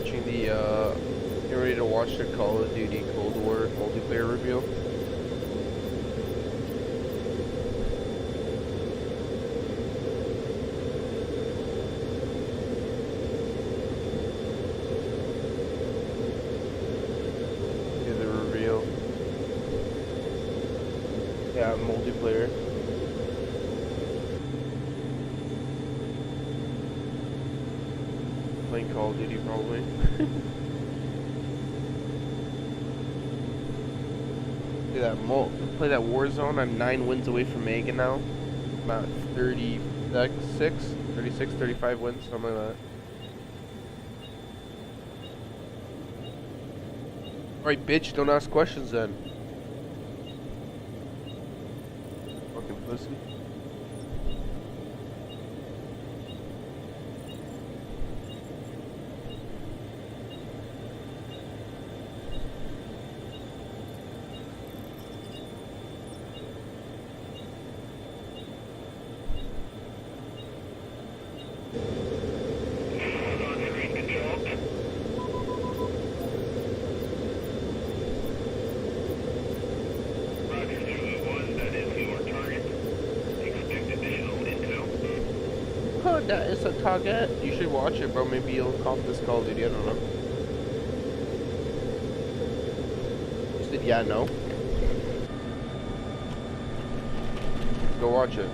watching the, get ready to watch the Call of Duty Cold War multiplayer reveal. Here's the reveal. Yeah, multiplayer. Playing Call of Duty probably. Play that Warzone. I'm 9 wins away from Megan now. About 36, 35 wins, something like that. Alright, bitch, don't ask questions then. Fucking pussy. Oh, that is a target. You should watch it, bro. Maybe you'll cop this Call of Duty. I don't know. You said yeah, no. Go watch it.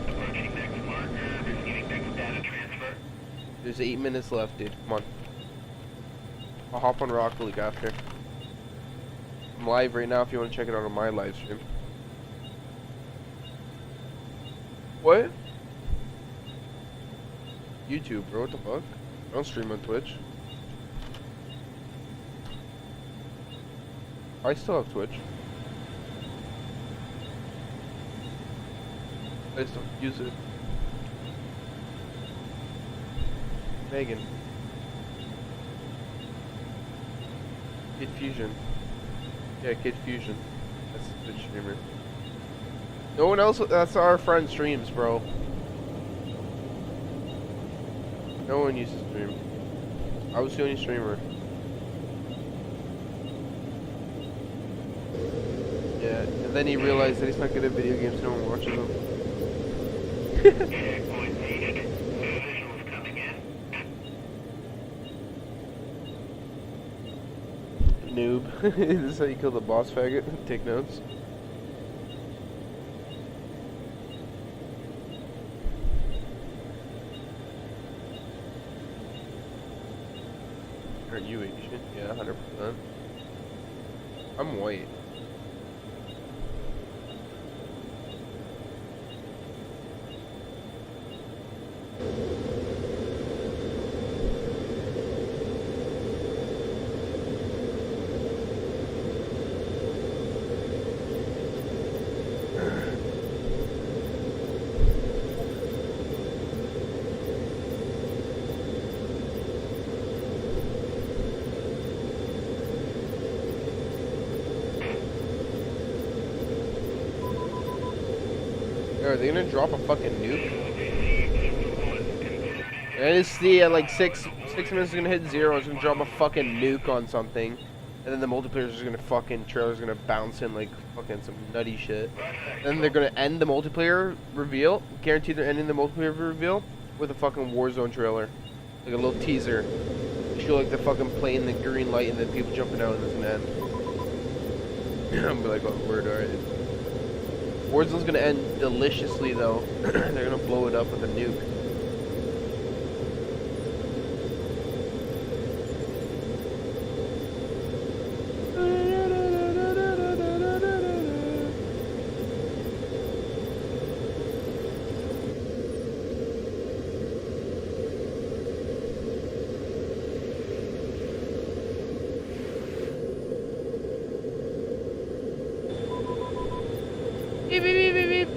Approaching next marker, receiving next data transfer. There's 8 minutes left, dude. Come on. I'll hop on Rocket League after. I'm live right now if you want to check it out on my live stream. What? YouTube, bro. What the fuck? I don't stream on Twitch. I still have Twitch. I just don't use it. Megan. Kid Fusion. Yeah, Kid Fusion. That's the Twitch streamer. No one else, that's our friend streams, bro. No one used to stream. I was the only streamer. Yeah, and then he realized that he's not good at video games, no one watches them. Checkpoint reached. Visuals coming in. Noob. This is how you kill the boss faggot. Take notes. Are you Asian? Yeah, 100%. I'm white. Are they gonna drop a fucking nuke? I just see at like 6 minutes is gonna hit 0. It's gonna drop a fucking nuke on something, and then the multiplayer's just gonna fucking trailer's gonna bounce in like fucking some nutty shit. And then they're gonna end the multiplayer reveal. Guaranteed they're ending the multiplayer reveal with a fucking Warzone trailer, like a little teaser. Show like the fucking plane, the green light, and then people jumping out, and it's gonna end. I'm gonna be like, oh, word, alright. Warzone's gonna end deliciously though. They're gonna blow it up with a nuke. Beep, beep, beep, beep, beep.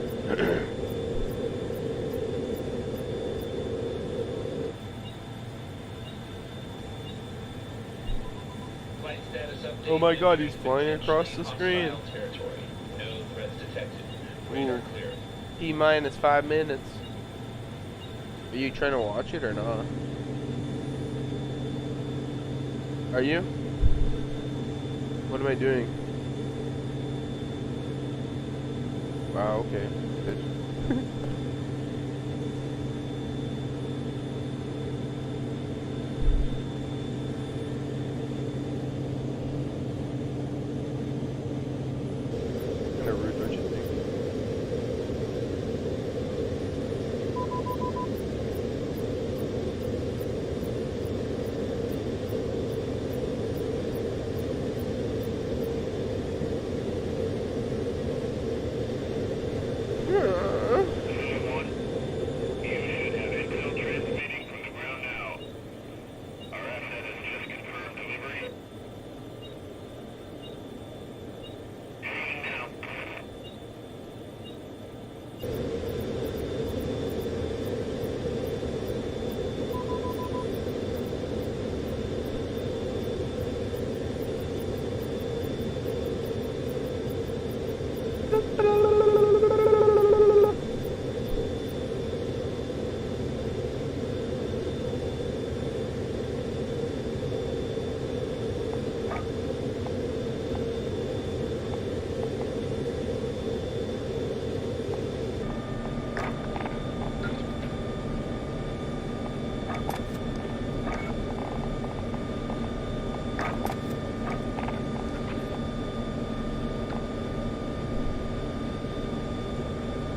Oh my god, he's flying across the screen. Ooh. T-minus 5 minutes. Are you trying to watch it or not? Are you? What am I doing? Wow, okay. Good. Kind of rude, don't you think?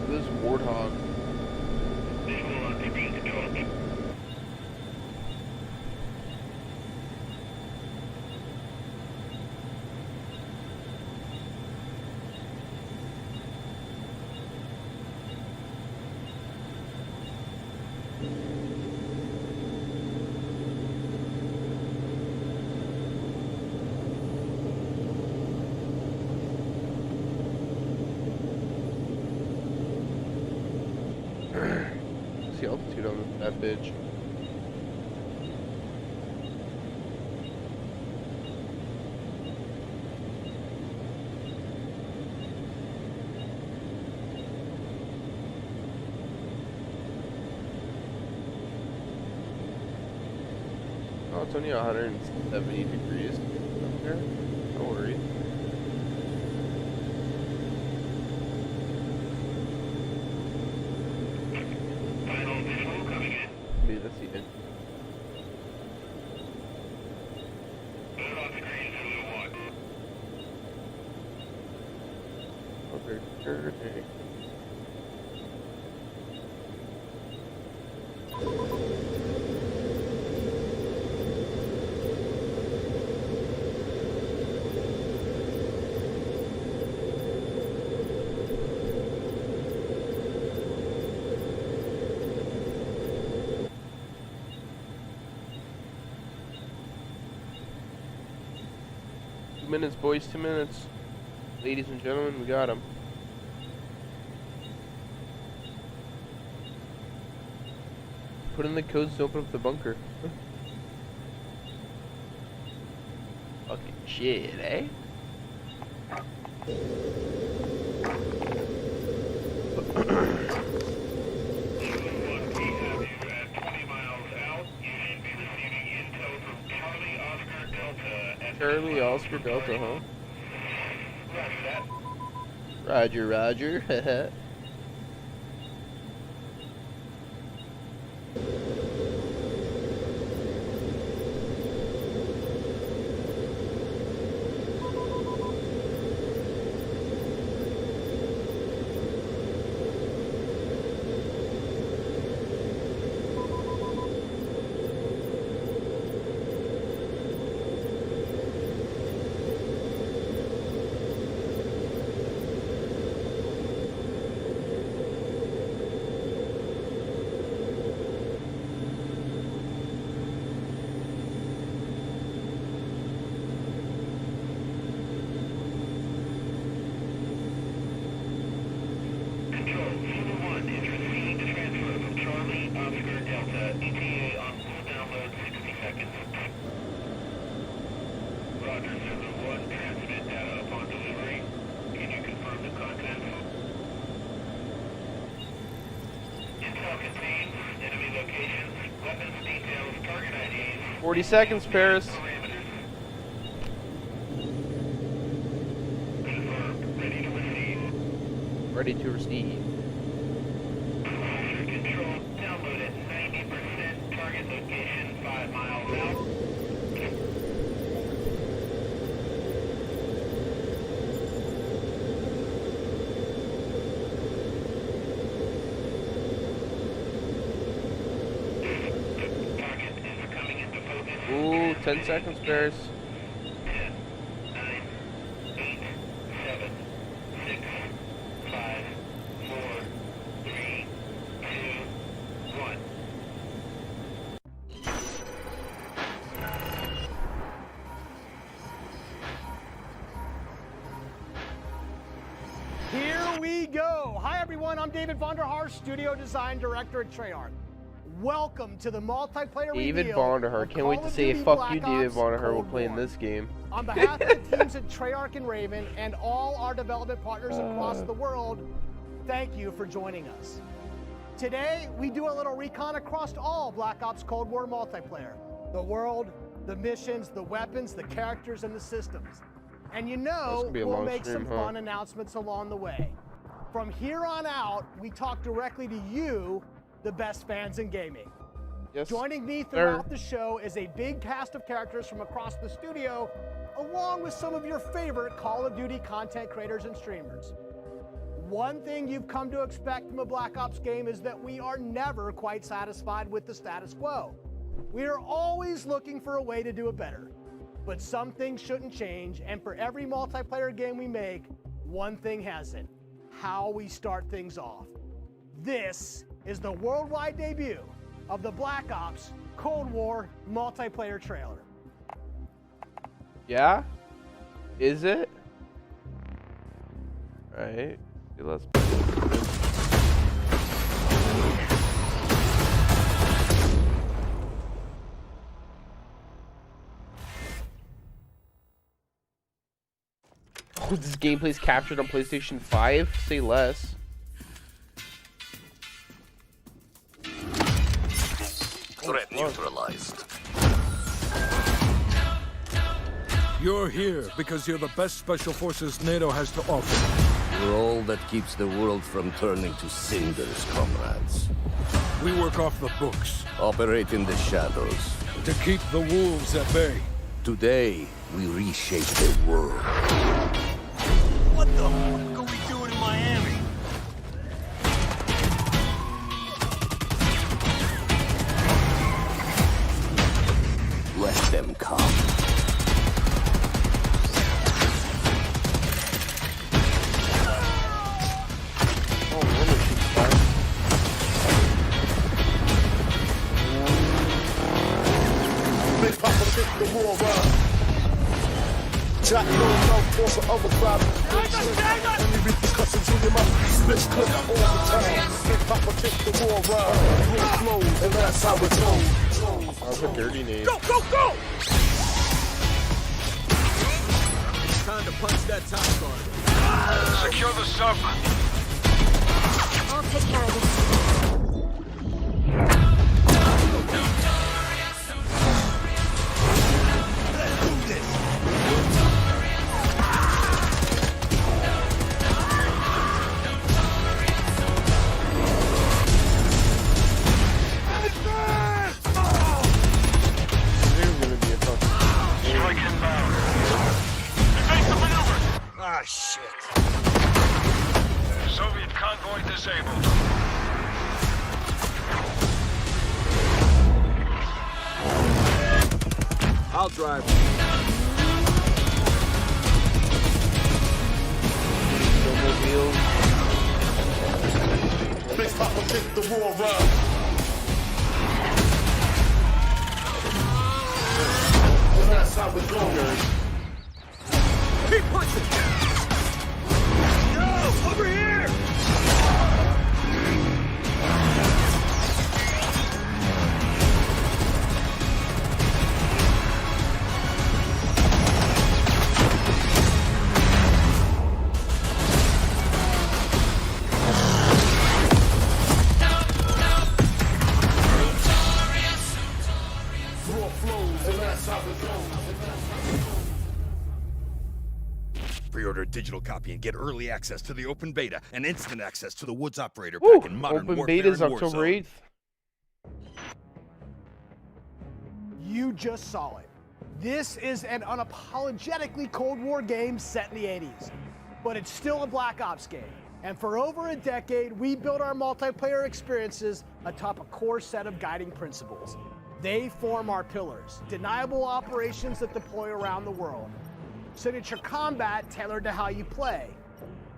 This warthog. What's the altitude on that bitch? Oh, it's only 170 degrees up there. No worries. Maybe that's the end. Okay. Minutes, boys, 2 minutes. Ladies and gentlemen, we got him. Put in the codes to open up the bunker. Fucking shit, eh? Charlie Oscar Delta, huh? Roger, Roger. Contains enemy locations, weapons details, target IDs. 40 seconds, Paris. Parameters. ready to receive. Control, download at 90%. Target location 5 miles out. Target is coming into focus. Ooh, 10 seconds, Bears. 10, 9, 8, 7, 6, 5, 4, 3, 2, 1. Here we go. Hi, everyone. I'm David Vonderhaar, Studio Design Director at Treyarch. Welcome to the multiplayer David reveal Vonderhaar. of Can't Call wait to of say Duty fuck Black you, David Ops Vonderhaar, will Cold play in War. this game. On behalf of the teams at Treyarch and Raven and all our development partners across the world, thank you for joining us. Today, we do a little recon across all Black Ops Cold War multiplayer. The world, the missions, the weapons, the characters, and the systems. And you know, gonna be a we'll long make stream, some huh? fun announcements along the way. From here on out, we talk directly to you, the best fans in gaming. Yes. Joining me throughout the show is a big cast of characters from across the studio, along with some of your favorite Call of Duty content creators and streamers. One thing you've come to expect from a Black Ops game is that we are never quite satisfied with the status quo. We are always looking for a way to do it better. But some things shouldn't change, and for every multiplayer game we make, one thing hasn't: how we start things off. This is the worldwide debut of the Black Ops Cold War multiplayer trailer. Yeah? Is it? Alright. Let's. Oh, this gameplay is captured on PlayStation 5? Say less. Threat neutralized. You're here because you're the best special forces NATO has to offer. You're all that keeps the world from turning to cinders, comrades. We work off the books Operate in the shadows. to keep the wolves at bay. Today, we reshape the world. What the fuck are we doing in Miami? Let them come. Oh, woman, she's fine. Big Papa take the war around. Jack, no love for the other crowd. Only repercussions in your mouth. Split clip all the time. Big Papa take the war around. Real flow, and that's how it's done. That was a dirty name. Go, go, go! It's time to punch that top guard. Secure the sub. I'll take care of this. This is gonna be a fucking. Strike inbound. Evasive maneuver. Ah, shit. Soviet convoy disabled. I'll drive. Snowmobile. Big Papa take the war around. And that's how it goes. Keep pushing! Yo, over here! Raw flows, and that's how it goes. Pre-order a digital copy and get early access to the open beta and instant access to the Woods Operator Woo! Pack in Modern Open Warfare beta's and October Warzone. 8th. You just saw it. This is an unapologetically Cold War game set in the 80s, but it's still a Black Ops game. And for over a decade, we built our multiplayer experiences atop a core set of guiding principles. They form our pillars: deniable operations that deploy around the world, signature combat tailored to how you play,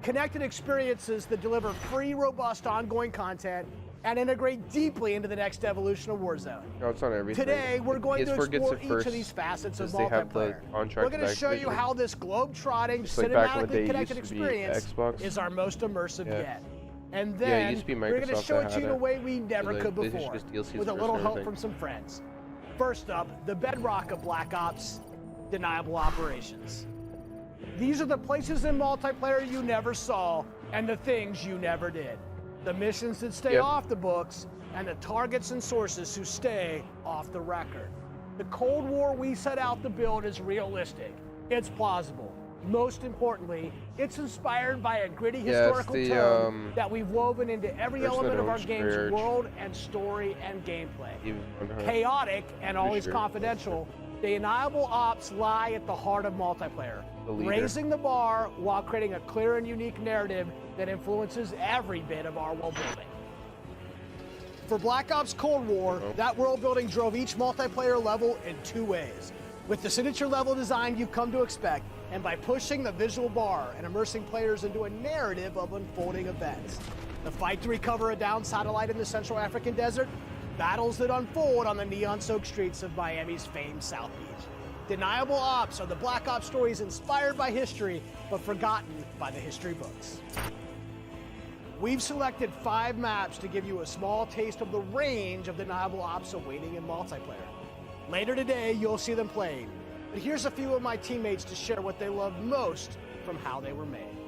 connected experiences that deliver free, robust, ongoing content, and integrate deeply into the next evolution of Warzone. No, it's not everything. Today, we're going to PS4 gets explore it each first of these facets of because they have the multiplayer. contract We're going to show you Activision. how this globe-trotting, Just like back in the day, cinematically it connected used to be experience Xbox. is our most immersive Yeah. yet. And Yeah, it then used to be we're going to Microsoft show that it to you had in a it. way we never Like, could PlayStation before, just DLCs with a first little and help everything. from some friends. First up, the bedrock of Black Ops: deniable operations. These are the places in multiplayer you never saw and the things you never did. The missions that stay Yep. off the books and the targets and sources who stay off the record. The Cold War we set out to build is realistic. It's plausible. Most importantly, it's inspired by a gritty Yeah, it's historical the, tone that we've woven into every person element that of our owns game's Scourge. world and story and gameplay. Even on her. Chaotic and Pretty always sure. confidential, the deniable ops lie at the heart of multiplayer, The leader. raising the bar while creating a clear and unique narrative that influences every bit of our world building. For Black Ops Cold War, that world building drove each multiplayer level in two ways: with the signature level design you've come to expect, and by pushing the visual bar and immersing players into a narrative of unfolding events. The fight to recover a downed satellite in the Central African desert, battles that unfold on the neon-soaked streets of Miami's famed South Beach. Deniable ops are the Black Ops stories inspired by history, but forgotten by the history books. We've selected 5 maps to give you a small taste of the range of deniable ops awaiting in multiplayer. Later today, you'll see them played. But here's a few of my teammates to share what they love most from how they were made.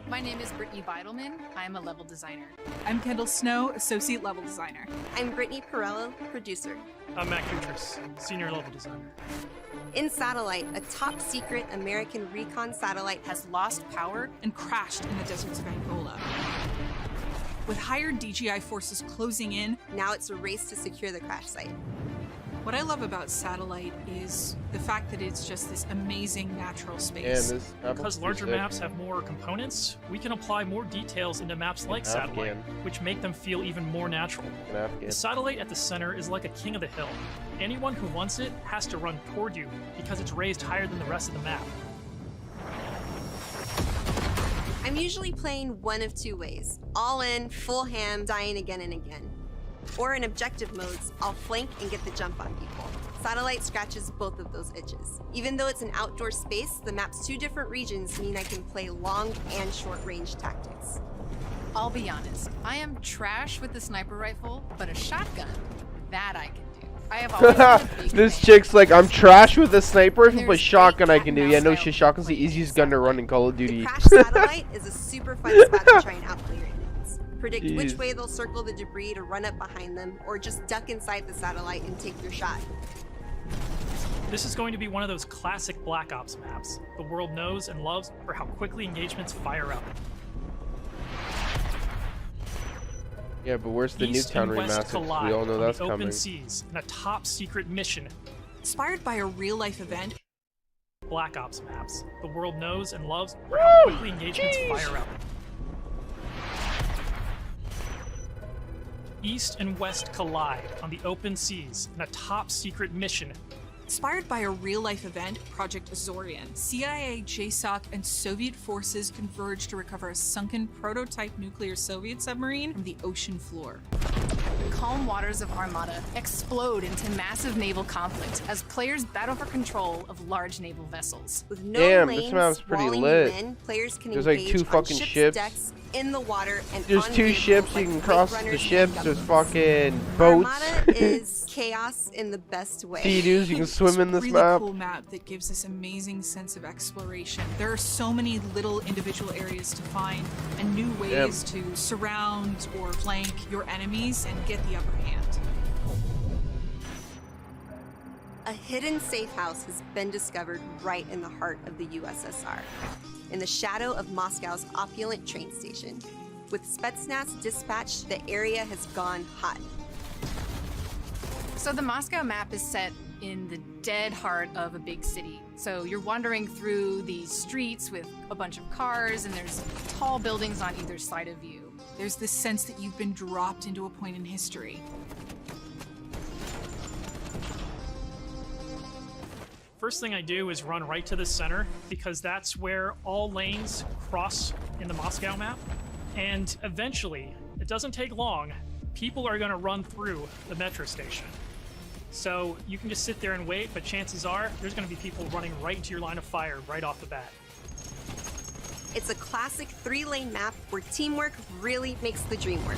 My name is Brittany Beidelman. I'm a level designer. I'm Kendall Snow, associate level designer. I'm Brittany Perello, producer. I'm Matt Kutris, senior level designer. In Satellite, a top secret American recon satellite Has lost power and crashed in the deserts of Angola. With hired DGI forces closing in, now it's a race to secure the crash site. what I love about Satellite is the fact that it's just this amazing natural And space. this Because larger maps have more components, we can apply more details into maps like Satellite, which make them feel even more natural. The satellite at the center is like a king of the hill. Anyone who wants it has to run toward you because it's raised higher than the rest of the map. I'm usually playing one of two ways: all in, full ham, dying again and again. Or in objective modes, I'll flank and get the jump on people. Satellite scratches both of those itches. Even though it's an outdoor space, the map's 2 different regions mean I can play long and short range tactics. I'll be honest, I am trash with the sniper rifle, but a shotgun, that I can do. I have always been a big This fan. chick's like, I'm trash with a sniper rifle, but There's shotgun great I can do. Yeah, no cat-and-mouse shit, style shotgun's the playing easiest gun to run in Call of Duty. The Crash Satellite is a super fun spot to try and outplay your enemies. Predict which Jeez. way they'll circle the debris to run up behind them, or just duck inside the satellite and take your shot. This is going to be one of those classic Black Ops maps the world knows and loves for how quickly engagements fire up. Yeah, but where's the East Nuketown and West remastered? collide We all know on that's the open coming. seas in a top secret mission. Inspired by a real-life event, Black Ops maps the world knows and loves for how quickly engagements fire up. East and West collide on the open seas in a top secret mission. Inspired by a real-life event, Project Azorian, CIA, JSOC, and Soviet forces converge to recover a sunken prototype nuclear Soviet submarine from the ocean floor. The calm waters of Armada explode into massive naval conflict as players battle for control of large naval vessels. With no Damn, this lanes map's pretty walling lit. you in, players can There's like engage 2 on fucking ships' ships. decks, in the water, and There's on 2 vehicles ships, like you can Blade cross the Runners ships, and there's Gundams. fucking boats. Armada is chaos in the best way. See, dudes, you can swim in this really map. Cool map that gives this amazing sense of exploration. There are so many little individual areas to find and new ways to surround or flank your enemies and get the upper hand. A hidden safe house has been discovered right in the heart of the USSR, in the shadow of Moscow's opulent train station. With Spetsnaz dispatched, the area has gone hot. So the Moscow map is set in the dead heart of a big city. So you're wandering through these streets with a bunch of cars, and there's tall buildings on either side of you. There's this sense that you've been dropped into a point in history. First thing I do is run right to the center, because that's where all lanes cross in the Moscow map. And eventually, it doesn't take long, people are going to run through the metro station. So you can just sit there and wait, but chances are there's going to be people running right into your line of fire right off the bat. It's a classic 3-lane map where teamwork really makes the dream work.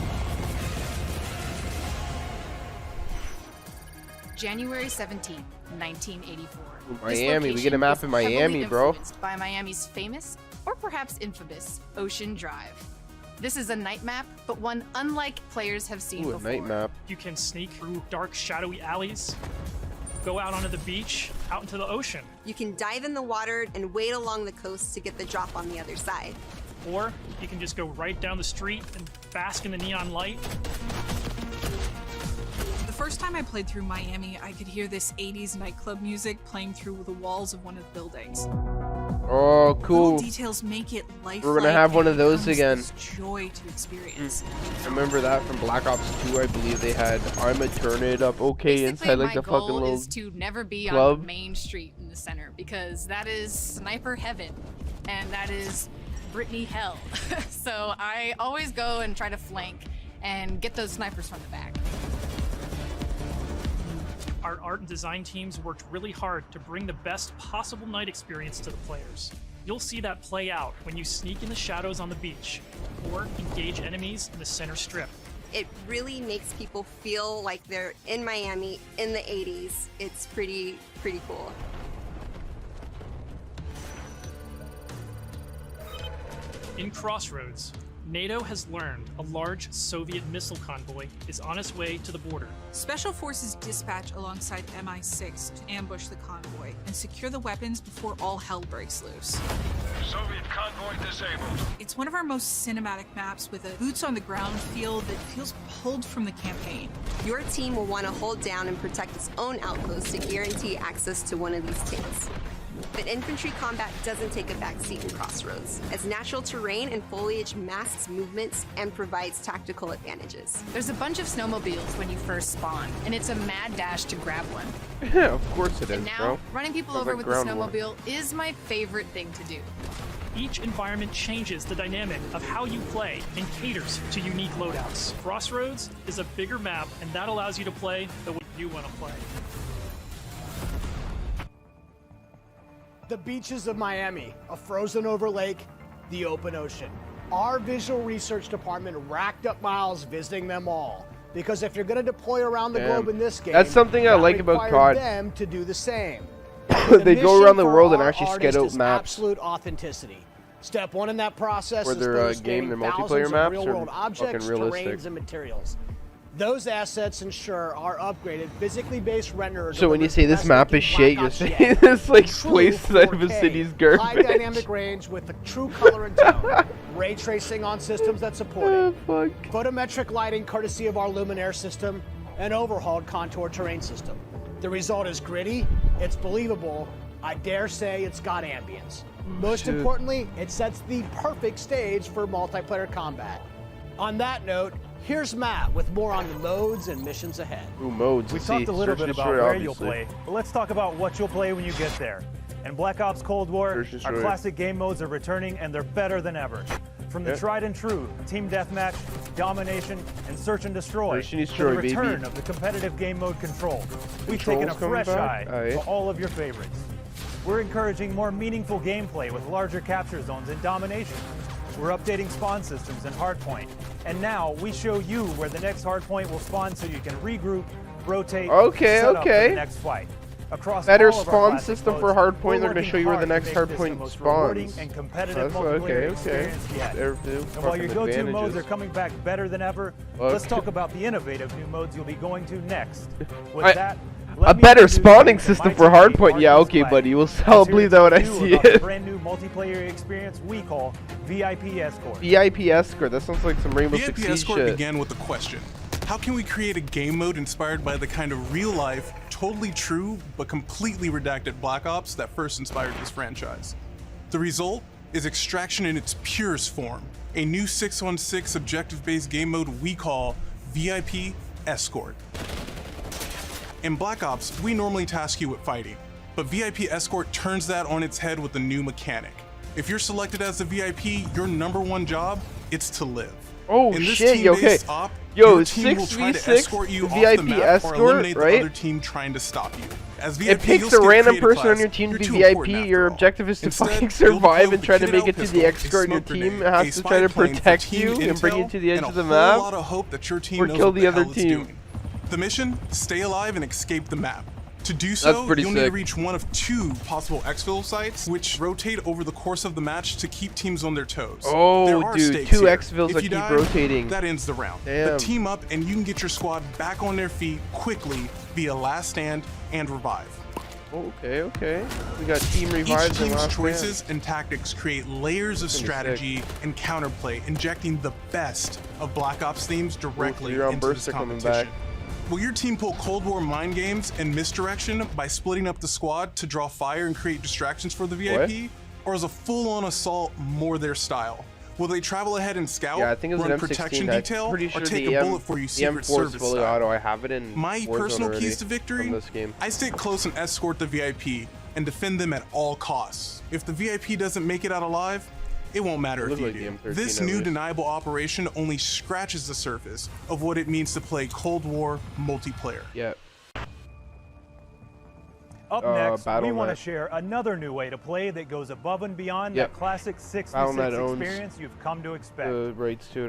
January 17th, 1984. Miami, we get a map in Miami, bro. Influenced by Miami's famous, or perhaps infamous, Ocean Drive. This is a night map, but one unlike players have seen before. Night map. You can sneak through dark, shadowy alleys, go out onto the beach, out into the ocean. You can dive in the water and wade along the coast to get the drop on the other side. Or you can just go right down the street and bask in the neon light. The first time I played through Miami, I could hear this 80s nightclub music playing through the walls of one of the buildings. Oh, cool. Little details make it lifelike. We're gonna have one of those again. This joy to experience. I remember that from Black Ops 2. I believe they had "I'ma turn it up okay" Basically, inside like my the fucking goal little is to never be club. on the main street in the center, because that is sniper heaven, and that is Brittany hell. So I always go and try to flank and get those snipers from the back. Our art and design teams worked really hard to bring the best possible night experience to the players. You'll see that play out when you sneak in the shadows on the beach or engage enemies in the center strip. It really makes people feel like they're in Miami in the 80s. It's pretty cool. In Crossroads, NATO has learned a large Soviet missile convoy is on its way to the border. Special forces dispatch alongside MI6 to ambush the convoy and secure the weapons before all hell breaks loose. Soviet convoy disabled. It's one of our most cinematic maps with a boots-on-the-ground feel that feels pulled from the campaign. Your team will want to hold down and protect its own outpost to guarantee access to one of these tanks. But infantry combat doesn't take a backseat in Crossroads, as natural terrain and foliage masks movements and provides tactical advantages. There's a bunch of snowmobiles when you first spawn, and it's a mad dash to grab one. Yeah, of course it is, And now, bro. running people over with the snowmobile is my favorite thing to do. Each environment changes the dynamic of how you play and caters to unique loadouts. Crossroads is a bigger map, and that allows you to play the way you want to play. The beaches of Miami, a frozen over lake, the open ocean. Our visual research department racked up miles visiting them all. Because if you're going to deploy around the globe in this game, that's something I like about COD. Them to do the same. They go around the world and actually sketch out maps. Absolute authenticity. Step one in that process For is their illustrating game, their multiplayer thousands of maps real-world are objects, fucking realistic. terrains, and materials. Those assets ensure our upgraded, physically based renderer. So when you say this map is shit, you're saying this like place inside of a city's garbage. High dynamic range with the true color and tone. Ray tracing on systems that support it. Photometric lighting courtesy of our Luminaire system. And overhauled contour terrain system. The result is gritty, it's believable, I dare say it's got ambience. Most importantly, it sets the perfect stage for multiplayer combat. On that note, here's Matt with more on the modes and missions ahead. Ooh, modes. We talked a little bit about where you'll play, but let's talk about what you'll play when you get there. In Black Ops Cold War, our classic game modes are returning and they're better than ever. From the tried and true Team Deathmatch, Domination, and Search and Destroy, to the return of the competitive game mode Control. We've taken a fresh eye to all of your favorites. We're encouraging more meaningful gameplay with larger capture zones and Domination. We're updating spawn systems in Hardpoint. And now we show you where the next Hardpoint will spawn so you can regroup, rotate, set up for the next fight. Across better all of our spawn classic system modes, for Hardpoint. we're They're going to working show you where the hard next to make this the Hardpoint most spawns. rewarding and competitive multiplayer experience yet. And while your go-to modes are coming back better than ever, let's talk about the innovative new modes you'll be going to next. With that, A better spawning system for hardpoint. Yeah, okay, buddy. I'll believe that when I see it. Brand new multiplayer experience we call VIP Escort. VIP Escort. That sounds like some Rainbow Six Siege shit. VIP Escort began with a question. How can we create a game mode inspired by the kind of real-life, totally true, but completely redacted Black Ops that first inspired this franchise? The result is Extraction in its purest form, a new 6-on-6 objective-based game mode we call VIP Escort. In Black Ops, we normally task you with fighting, but VIP Escort turns that on its head with a new mechanic. If you're selected as a VIP, your #1 job, it's to live. Oh in this shit, okay. Op, Yo, your team will try to 6v6 escort you off VIP the map Escort, or eliminate right? the other team trying to stop you. As VIP, It picks a random person on your team to be VIP. Your objective is to fucking survive and try to make it to the escort. Your team has to try to protect you and bring you to the edge of the map, or kill the other team. The mission: stay alive and escape the map. To do so, you'll need to reach one of 2 possible exfil sites, which rotate over the course of the match to keep teams on their toes. Oh, dude, 2 exfils that keep rotating. That ends the round. Damn. But team up and you can get your squad back on their feet quickly via last stand and revive. Okay, okay. We got team revives. Each team's choices and tactics create layers of strategy and counterplay, injecting the best of Black Ops themes directly into this competition. Will your team pull Cold War mind games and misdirection by splitting up the squad to draw fire and create distractions for the VIP? Or is a full-on assault more their style? Will they travel ahead and scout, run protection detail, or take a bullet for you Secret Service fully style? auto. I have it in My Warzone personal already keys to victory? from this game. I stay close and escort the VIP and defend them at all costs. If the VIP doesn't make it out alive, it won't matter if you do. This new deniable operation only scratches the surface of what it means to play Cold War multiplayer. Yeah. Up next, we want to share another new way to play that goes above and beyond that classic 6v6 experience you've come to expect.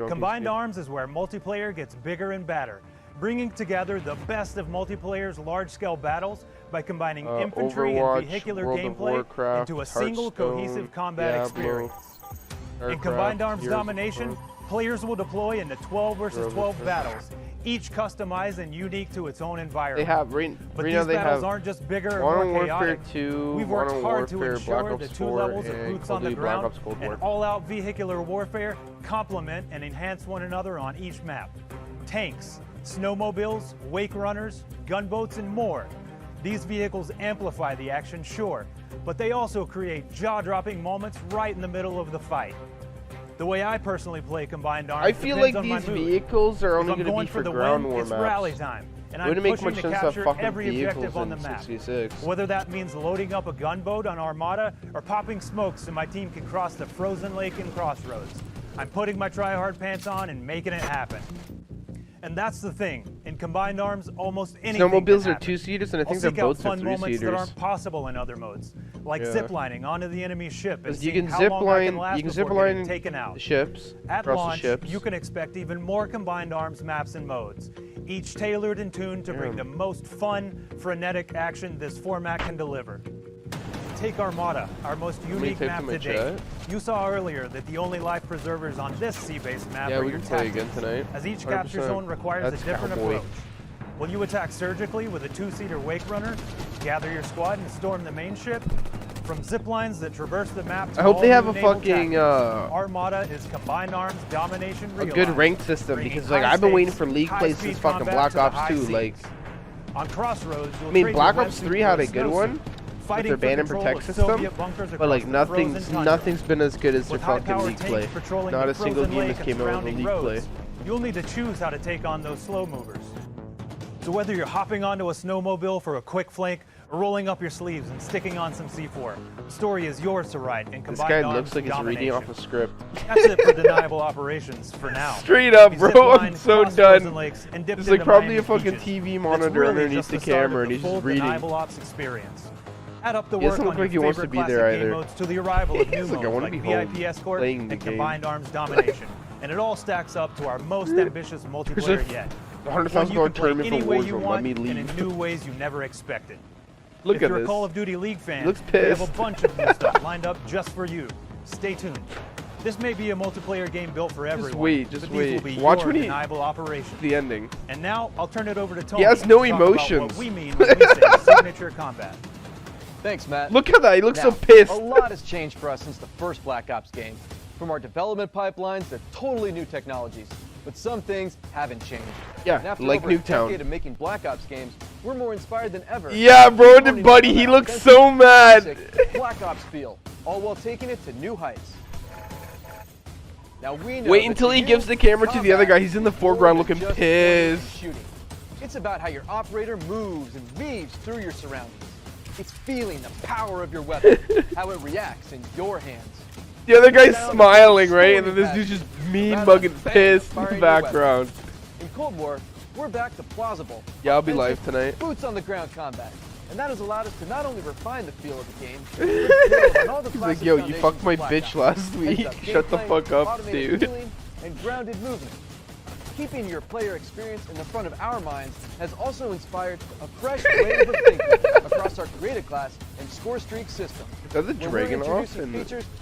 Combined Arms is where multiplayer gets bigger and badder, bringing together the best of multiplayer's large-scale battles by combining infantry and vehicular gameplay into a single cohesive combat experience. In Combined Arms Domination, players will deploy into 12 versus 12 battles, each customized and unique to its own environment. But these battles aren't just bigger or more chaotic. We've worked hard to ensure the 2 levels of boots on the ground and all-out vehicular warfare complement and enhance one another on each map. Tanks, snowmobiles, wake runners, gunboats, and more. These vehicles amplify the action, sure, but they also create jaw-dropping moments right in the middle of the fight. The way I personally play Combined Arms, I feel like these vehicles are only going to be for ground war maps. Rally time, and I'm pushing to capture every objective on the map. Whether that means loading up a gunboat on Armada or popping smokes so my team can cross the frozen lake in Crossroads. I'm putting my try-hard pants on and making it happen. And that's the thing. In Combined Arms, almost anything Snowmobiles can are happen. 2-seaters, and I think their I'll boats seek out are fun moments that 3-seaters. aren't possible in other modes, like ziplining onto the enemy ship and You seeing can how zip long I can line. last You can before zip line getting taken out. the ships. At across launch, the ships. you can expect even more Combined Arms maps and modes, each tailored and tuned to bring the most fun, frenetic action this format can deliver. Take Armada, our most unique map to date. You saw earlier that the only life preservers on this sea-based map are we your can play tactics, again tonight. as each capture 100%. zone requires That's a different cowboy. approach. Will you attack surgically with a 2-seater wake runner, gather your squad and storm the main ship? From zip lines that traverse the map to I hope they have all-new a naval fucking tactics, Armada is Combined Arms Domination a realized, good ranked system, bringing because like I've been waiting for high-stakes, League play high-speed since fucking combat Black to the Ops high 2. seas. Like, on Crossroads, you'll I mean, trade Black your Ops wetsuit 3 for had a a good snowsuit, one with fighting their for ban and control protect of system, Soviet bunkers but like across the frozen tundra. nothing's been as good as their With fucking high-powered League play. tanks patrolling Not the a single frozen game lake has and came out with a surrounding League play. roads. You'll need to choose how to take on those slow movers. So whether you're hopping onto a snowmobile for a quick flank or rolling up your sleeves and sticking on some C4, the story is yours to write in Combined This guy Arms looks like he's reading Domination. off a script. That's it for deniable operations for now. Straight up, We bro, zip-lined I'm so across frozen done. lakes and dipped There's like into probably Miami a fucking beaches. TV It's monitor really underneath just the start of camera, and the he's full just reading. Deniable Ops experience. Add up the He work doesn't look on like he your wants to favorite be classic there game either. modes to the arrival of new He's like, I modes wanna like be home VIP Escort playing and the game. Combined Arms Domination. And it all stacks up to our most ambitious multiplayer yet. $100,000 One you can play tournament for any way you Warzone. Let want me and leave. in new ways you never expected. Look if at you're this. a Call of Duty League fan, Looks we have pissed. a bunch of new stuff lined up just for you. Stay tuned. This may be a multiplayer game built for everyone. Just but wait. These will be Watch your when he deniable operation. the ending. And now I'll turn it over to Tony. He has no to talk emotions. about what we mean when we say signature combat. Thanks, Matt. Look at that. He looks now, so pissed. A lot has changed for us since the first Black Ops game. From our development pipelines to totally new technologies. But some things haven't changed. Yeah, and after like over a Nuketown. decade of making Black Ops games, we're more inspired than ever. Yeah, bro, buddy, he looks so mad. Black Ops feel, all while taking it to new heights. Now we know Wait until he gives the camera to the other guy. He's in the foreground looking pissed. Shooting. It's about how your operator moves and weaves through your surroundings. It's feeling the power of your weapon, how it reacts in your hands. The other guy's smiling, right? And then this dude's just mean mugging pissed in the background. In Cold War, we're back to plausible. Yeah, I'll be live tonight. Boots on the ground combat. And that has allowed us to not only refine the feel of the game, but He's like, yo, you fucked my bitch last week. Shut the fuck up, dude. And grounded movement. Keeping your player experience in the front of our minds has also inspired a fresh way of thinking across our creative class and score streak system. Is that the Dragunov? And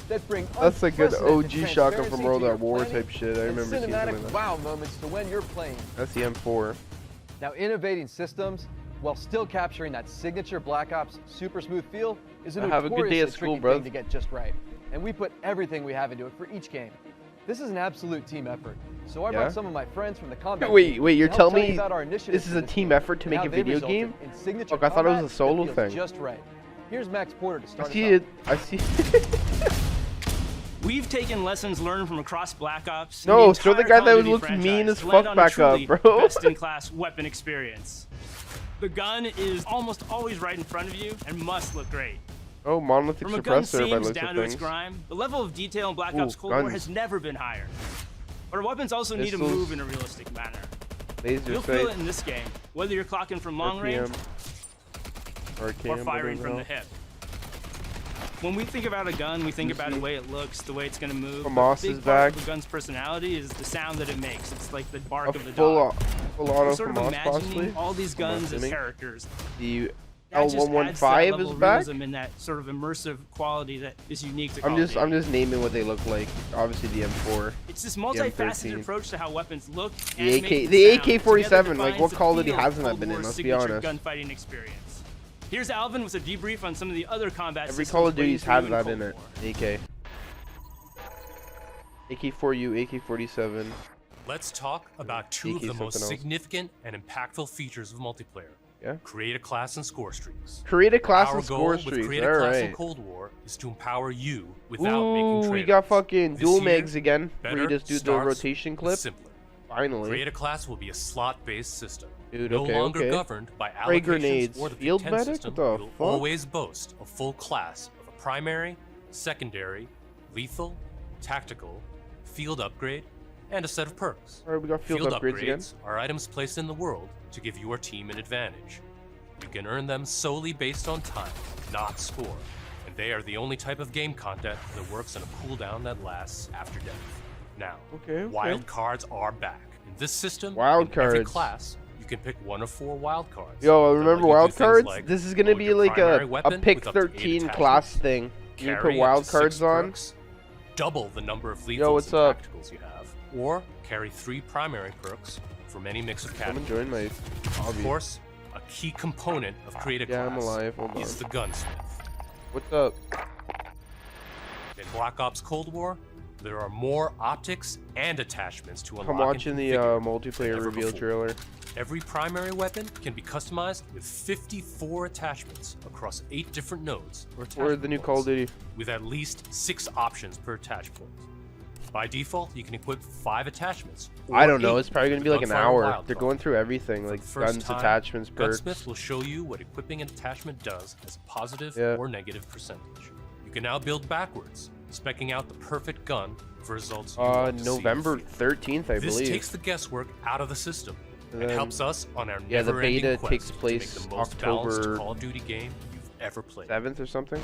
that bring that's like good OG shotgun from World at War type shit. I remember seeing something like that. Wow moments to when you're playing. That's the M4. Now, innovating systems while still capturing that signature Black Ops super smooth feel is a have a good day at school, bro. Thing to get just right. And we put everything we have into it for each game. This is an absolute team effort. So I brought some of my friends from the combat. Wait, you're telling me this is a team effort to make a video game? Look, I thought it was a solo thing. Just right. Here's Max Porter to start. I see it. I see. We've taken lessons learned from across Black Ops. No, throw the guy that looks mean as fuck back up, bro. Best-in-class weapon experience. The gun is almost always right in front of you and must look great. Oh, monolithic From a gun suppressor by seams looks down of to its things. grime, the level of detail in Black Ops Cold War has never been higher. But our weapons also need to move in a realistic manner. Laser You'll feel it in this game, whether you're clocking from long range or firing from the hip. When we think about a gun, we think about the way it looks, the way it's going to move. Moss is back. The gun's personality is the sound that it makes. It's like the bark of the dog. Full auto We're sort of from Moss, imagining possibly. all these guns as characters. The That just adds to that L115 level is of back. realism and that sort of immersive quality that is unique to Call I'm of Duty. just naming what they look like. Obviously the M4. It's this multifaceted approach to how weapons look. The and make the sound AK-47. together Like, defines what the Call of Duty feel of hasn't that Cold been in? War's Let's be signature honest. gunfighting experience. Here's Alvin with a debrief on some of the other combat Every systems Call of waiting Duty's for you had in that Cold in it. War. AK-4U, AK-47. Let's talk about two of the most significant and impactful features of multiplayer. Yeah. Create a class and score streaks. Create a class Our and score goal with streaks. Create a class in Alright. Cold War is to empower you without making Ooh, trade-offs. we got fucking This dual year, mags again. Where you better just do the starts rotation with clip. simpler. Finally. Create a class will be a slot-based system. Dude, no okay, longer okay. governed by Spray allocations grenades. or the Field V10 medic? system. What the You'll fuck? always boast a full class of a primary, secondary, lethal, tactical, field upgrade, and a set of perks. Alright, we got field upgrades again. Are items placed in the world to give your team an advantage. You can earn them solely based on time, not score. And they are the only type of game content that works on a cooldown that lasts after death. Now, wild cards are back. In this system, Wild in every cards. class, you can pick one of 4 wild cards. Yo, remember wild cards? like This is gonna be like a pick 13 class thing. You put wild cards on. Double the number of lethals Yo, what's and up? tacticals you have, or carry 3 primary perks from any mix of I'm categories. enjoying my hobby. Of course, a key component of create a Yeah, class I'm alive. Hold is on. the gunsmith. What's up? In Black Ops Cold War, there are more optics and attachments to unlock. I'm watching and the configure multiplayer than ever reveal before. trailer. Every primary weapon can be customized with 54 attachments across 8 different nodes or Or the new Call of Duty. with at least 6 options per attach point. By default, you can equip 5 attachments. I don't or know. 8 It's probably gonna be with like an Gunfire hour. Wild They're Card. going through everything, like First guns, time, attachments, perks. Gunsmith will show you what equipping an attachment does as a positive Yeah. or negative percentage. You can now build backwards, specking out the perfect gun for results you want to see. November 13th, I This believe. takes the guesswork out of the system and then- helps us on our Yeah, the never-ending beta quest takes to make place the most balanced October Call of Duty game you've ever played. 7th or something.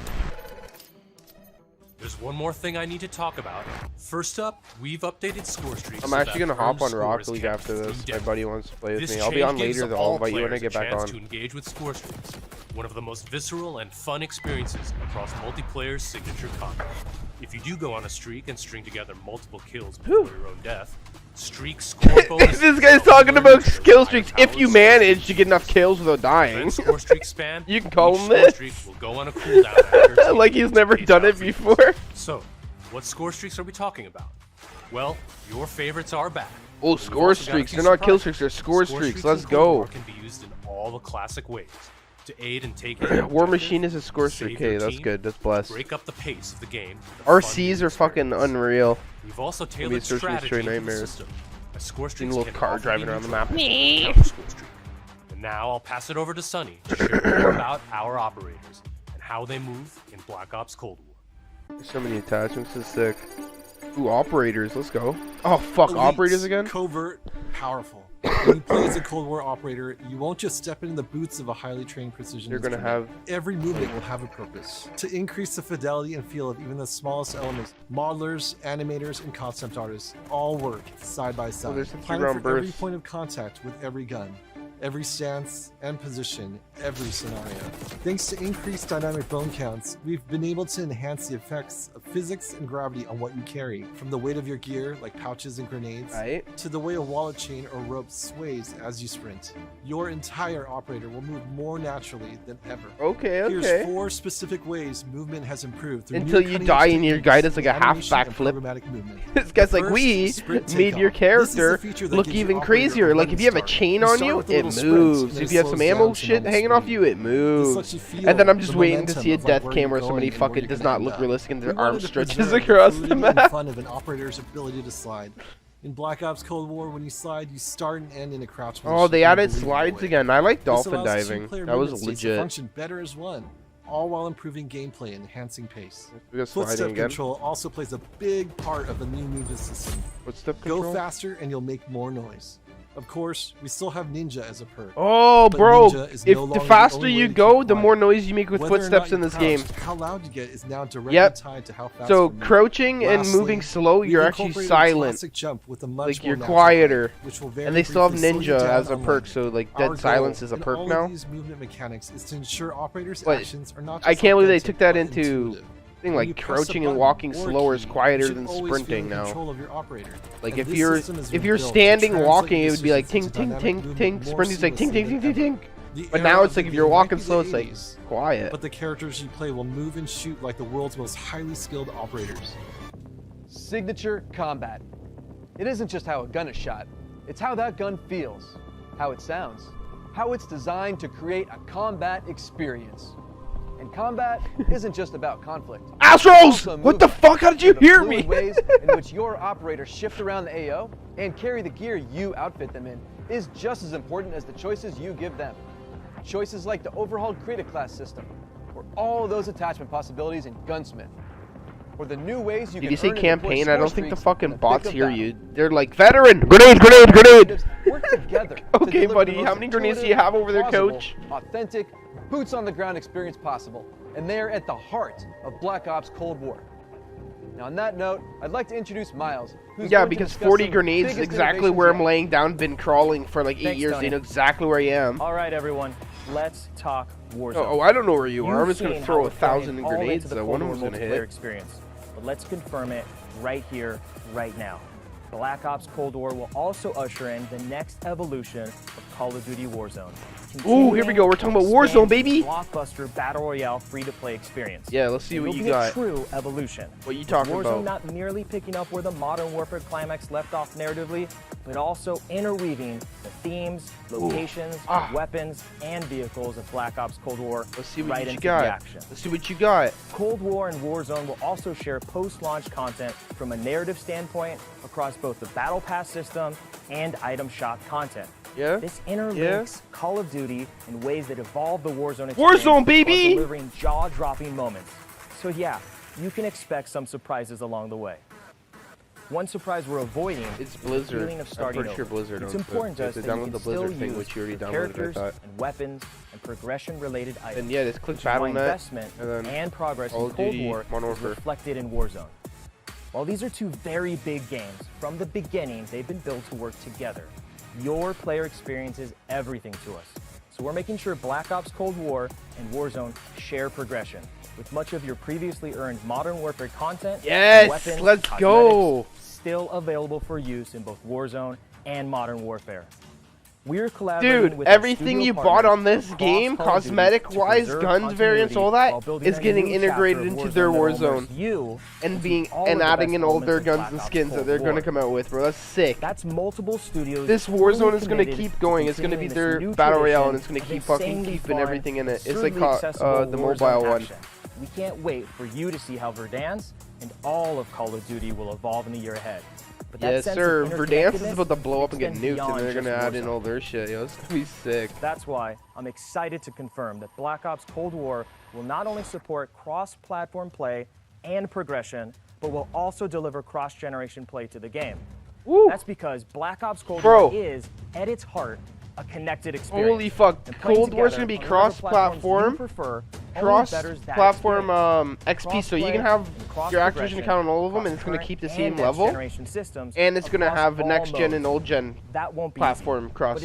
There's one more thing I need to talk about. First up, we've updated score streaks. I'm so actually that gonna hop firm on Rocket scores League can after this. be My depth. buddy wants to play with This me. I'll be change on gives later though. all I'll invite you when I players get a back chance on. to engage with score streaks. One of the most visceral and fun experiences across multiplayer's signature content. If you do go on a streak and string together multiple kills before your own death, streak score bonus. This guy's talking about kill streaks. If you manage to get enough kills without dying, score streak span. You can call him this. Streak will go on a cooldown like he's never done it before. So, what score streaks are we talking about? Well, your favorites are back. Oh, score streaks. They're not kill streaks. They're score streaks. Let's go. Can be used in all the classic ways to aid in taking. War Machine is a score streak. Okay, that's good. That's blessed. Break up the pace of the game. RCs are fucking unreal. We've also tailored strategy to the system. A score streak. A little car driving around the map. And now I'll pass it over to Sunny to share more about our operators and how they move in Black Ops Cold War. There's so many attachments. This is sick. Ooh, operators. Let's go. Oh, fuck. Elite, operators again? Covert, powerful. When you play as a Cold War operator, you won't just step into the boots of a highly trained precision. You're gonna have every movement will have a purpose to increase the fidelity and feel of even the smallest elements. Modelers, animators, and concept artists all work side by side, planning for every point of contact with every gun, every stance and position, every scenario. Thanks to increased dynamic bone counts, we've been able to enhance the effects of physics and gravity on what you carry, from the weight of your gear, like pouches and grenades, to the way a wallet chain or rope sways as you sprint. Your entire operator will move more naturally than ever. Okay. Here's 4 specific ways movement has improved through until you die and your guy does like a half backflip. This guy's like, we made your character look even crazier. Like if you have a chain on you, it moves. If you have some ammo shit hanging off you, it moves. And then I'm just waiting to see a death cam where somebody fucking does not look realistic and their arm stretches across the map. Fun of an operator's ability to slide. In Black Ops Cold War, when you slide, you start and end in a crouch position. Oh, they added slides again. I like dolphin diving. That was legit. Function better as one, all while improving gameplay and enhancing pace. Footstep control also plays a big part of the new movement system. Footstep control? Go faster and you'll make more noise. Of course, we still have Ninja as a perk. Oh, bro! If the faster you go, the more noise you make with footsteps in this game. How loud you get is now directly tied to how fast so crouching and moving slow, you're actually silent. Like you're quieter. And they still have Ninja as a perk, so like dead silence is a perk now. These movement mechanics is to ensure operators' but actions are not I can't believe they took that into thing like crouching and walking slower is quieter than sprinting now. Like if you're standing walking, it would be like ting ting ting ting. Sprinting's like ting ting ting ting ting. But now it's like if you're walking slow, it's like quiet. But the characters you play will move and shoot like the world's most highly skilled operators. Signature combat. It isn't just how a gun is shot, it's how that gun feels, how it sounds, how it's designed to create a combat experience. And combat isn't just about conflict. Astros! What the fuck? How did you hear me? Ways in which your operators shift around the AO and carry the gear you outfit them in is just as important as the choices you give them. Choices like the overhauled creative class system, or all those attachment possibilities in Gunsmith. Or the new ways you Did can you say earn campaign? I don't think the fucking bots hear battle. you. They're like, veteran! Grenade, grenade, grenade! Work together. Okay, buddy, how many grenades do you have over there, coach? Authentic, boots on the ground experience possible. And they're at the heart of Black Ops Cold War. Now on that note, I'd like to introduce Miles. Yeah, because 40 grenades is exactly where I'm laying down, been crawling for like 8 years, they know exactly where I am. Alright everyone, let's talk Warzone. Oh, I don't know where you are. I'm just gonna throw 1,000 grenades that one of them's gonna hit. Experience. But let's confirm it right here, right now. Black Ops Cold War will also usher in the next evolution of Call of Duty Warzone. Ooh, here we go. We're talking about Warzone, baby. Blockbuster battle royale free-to-play experience. Yeah, let's see what you got. got. True evolution. What you talking Warzone about? Not merely picking up where the Modern Warfare climax left off narratively, but also interweaving the themes, locations, weapons, and vehicles of Black Ops Cold War right into the action. Let's see what you got. Cold War and Warzone will also share post-launch content from a narrative standpoint across both the Battle Pass system and item shop content. Yeah. This interlinks Call of Duty in ways that evolve the Warzone experience Warzone, baby! while delivering jaw-dropping moments. So yeah, you can expect some surprises along the way. One surprise we're avoiding is Blizzard. The feeling of starting I'm pretty sure Blizzard It's owns important to us they that you download can the still Blizzard thing, use which you already downloaded, characters I thought. and weapons and progression-related items. And yeah, just click which is why Battle.net investment and progress in Cold War is reflected in Warzone. While these are two very big games, from the beginning they've been built to work together. Your player experience is everything to us. So we're making sure Black Ops Cold War and Warzone share progression. with much of your previously earned Modern Warfare content, yes, weapons, let's go, still available for use in both Warzone and Modern Warfare. We're collaborating dude, with everything you bought on this game, cosmetic-wise, guns, variants, all that, is getting integrated into their Warzone and adding in all their guns and skins that they're going to come out with, bro. That's sick. That's multiple studios. This Warzone is going to keep going. It's going to be their battle royale, and it's going to keep fucking keeping everything in it. It's like the mobile one. We can't wait for you to see how Verdansk and all of Call of Duty will evolve in the year ahead. But yes, sir. Verdansk is about to blow up and get nuked, and they're going to add in all their shit. Yo, it's going to be sick. That's why I'm excited to confirm that Black Ops Cold War will not only support cross-platform play and progression, but will also deliver cross-generation play to the game. Woo. That's because Black Ops Cold War is, at its heart, a connected experience. Holy fuck. Cold War's going to be cross-platform, cross-platform XP, so you can have your Activision account on all of them, and it's going to keep the same level, and it's going to have next-gen and old-gen platform cross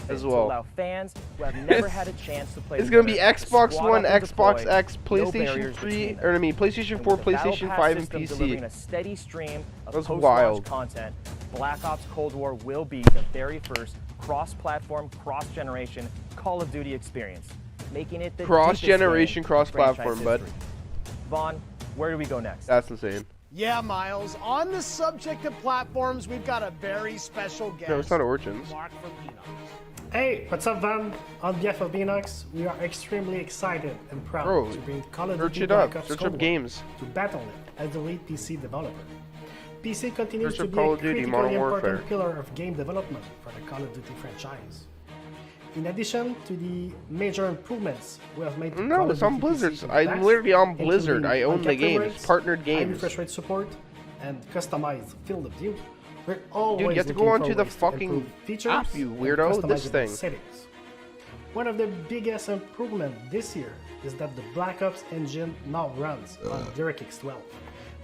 as well. Fans who have never had a chance to play it's going to be Xbox One, Xbox X, PlayStation 3, or I mean PlayStation 4, PlayStation 5, and PC. Delivering a steady stream of post-launch content, Black Ops Cold War will be the very first cross-platform, cross-generation Call of Duty experience, making it the cross-generation, cross-platform, bud. Vaughn, where do we go next? That's insane. Yeah, Miles. On the subject of platforms, we've got a very special guest. No, it's not Origins. Mark from Beanox. Hey, what's up, Van? On behalf of Beanox, we are extremely excited and proud to bring Call of Duty Black Ops Cold War to Battle.net as the lead PC developer. PC continues to be a critically important pillar of game development for the Call of Duty franchise. In addition to the major improvements we have made to no, it's on Blizzard. I'm literally on Blizzard. I own the game. It's partnered games. High refresh rate support and customized field of view. We're always dude, you have to go onto the fucking app, you weirdo. This thing. Settings. One of the biggest improvements this year is that the Black Ops engine now runs on DirectX 12.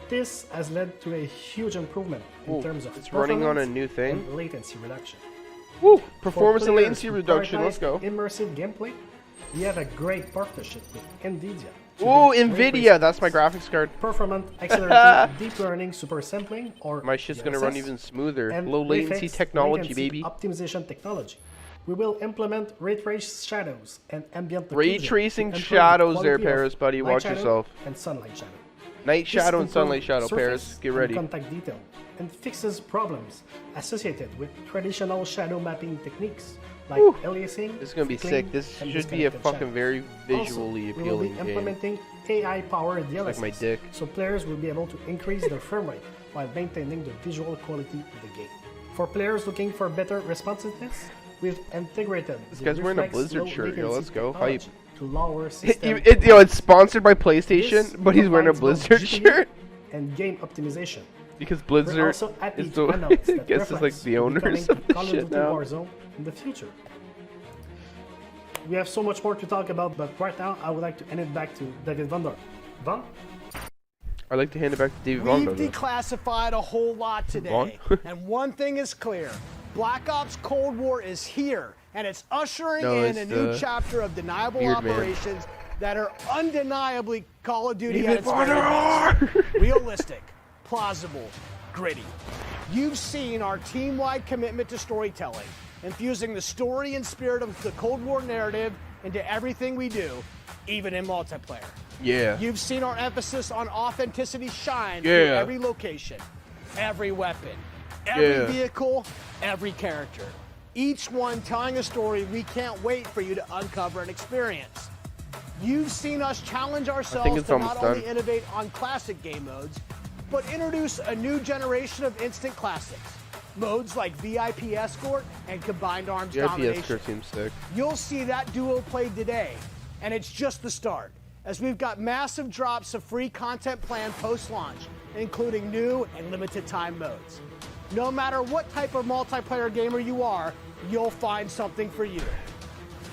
This has led to a huge improvement in terms of it's running on a new thing. And latency reduction. Woo! Performance and latency reduction. Let's go. Immersive gameplay. We have a great partnership with NVIDIA. Ooh, NVIDIA! That's my graphics card. Performant accelerated deep learning super sampling, or my shit's gonna run even smoother. Low latency technology, baby. Optimization technology. We will implement ray trace shadows and ambient ray tracing shadows there, Paris, buddy. Watch yourself. And sunlight shadow. Night shadow and sunlight shadow, Paris. Get ready. Contact detail and fixes problems associated with traditional shadow mapping techniques like aliasing. This is gonna be sick. This should be a fucking very visually appealing we will be implementing AI-powered DLSS, like my dick. So players will be able to increase their frame rate while maintaining the visual quality of the game. For players looking for better responsiveness, we've integrated this guy's wearing a Blizzard shirt. Yo, let's go. Hype. To lower system it's sponsored by PlayStation, but he's wearing a Blizzard shirt. And game optimization. Because Blizzard is the, I guess it's like the owners of the shit now. Warzone in the future. We have so much more to talk about, but right now I would like to hand it back to David Van Der. Van? I'd like to hand it back to David Von. We've declassified a whole lot today, and one thing is clear. Black Ops Cold War is here, and it's ushering in a new chapter of deniable operations that are undeniably Call of Duty at its very best. Realistic, plausible, gritty. You've seen our team-wide commitment to storytelling, infusing the story and spirit of the Cold War narrative into everything we do, even in multiplayer. Yeah. You've seen our emphasis on authenticity shine through every location, every weapon, every vehicle, every character. Each one telling a story we can't wait for you to uncover and experience. You've seen us challenge ourselves to not only innovate on classic game modes, but introduce a new generation of instant classics. Modes like VIP Escort and Combined Arms Domination. VIP Escort seems sick. You'll see that duo played today, and it's just the start, as we've got massive drops of free content planned post-launch, including new and limited time modes. No matter what type of multiplayer gamer you are, you'll find something for you.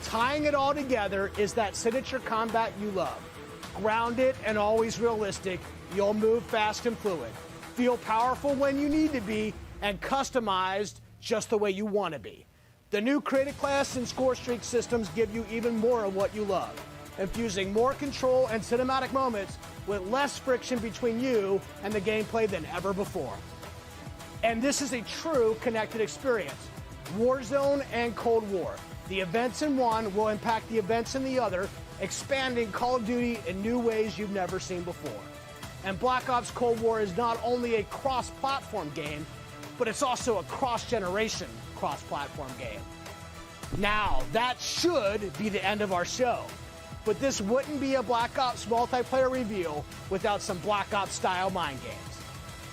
Tying it all together is that signature combat you love. Grounded and always realistic, you'll move fast and fluid. Feel powerful when you need to be, and customized just the way you want to be. The new Creative Class and Score Streak systems give you even more of what you love. infusing more control and cinematic moments with less friction between you and the gameplay than ever before. And this is a true connected experience. Warzone and Cold War. The events in one will impact the events in the other, expanding Call of Duty in new ways you've never seen before. And Black Ops Cold War is not only a cross-platform game, but it's also a cross-generation cross-platform game. Now, that should be the end of our show. But this wouldn't be a Black Ops multiplayer review without some Black Ops style mind games.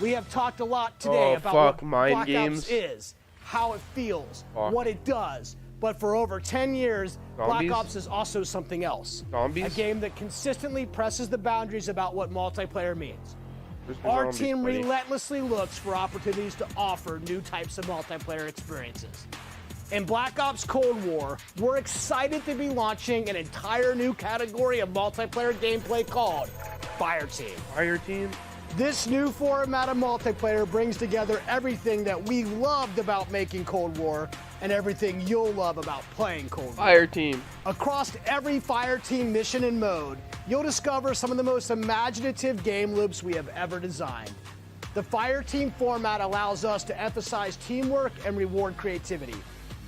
We have talked a lot today about what Black Ops is, how it feels, what it does. But for over 10 years, Black Ops is also something else. A game that consistently presses the boundaries about what multiplayer means. Our team relentlessly looks for opportunities to offer new types of multiplayer experiences. In Black Ops Cold War, we're excited to be launching an entire new category of multiplayer gameplay called Fireteam. Fireteam? This new format of multiplayer brings together everything that we loved about making Cold War and everything you'll love about playing Cold War. Fireteam. Across every Fireteam mission and mode, you'll discover some of the most imaginative game loops we have ever designed. The Fireteam format allows us to emphasize teamwork and reward creativity.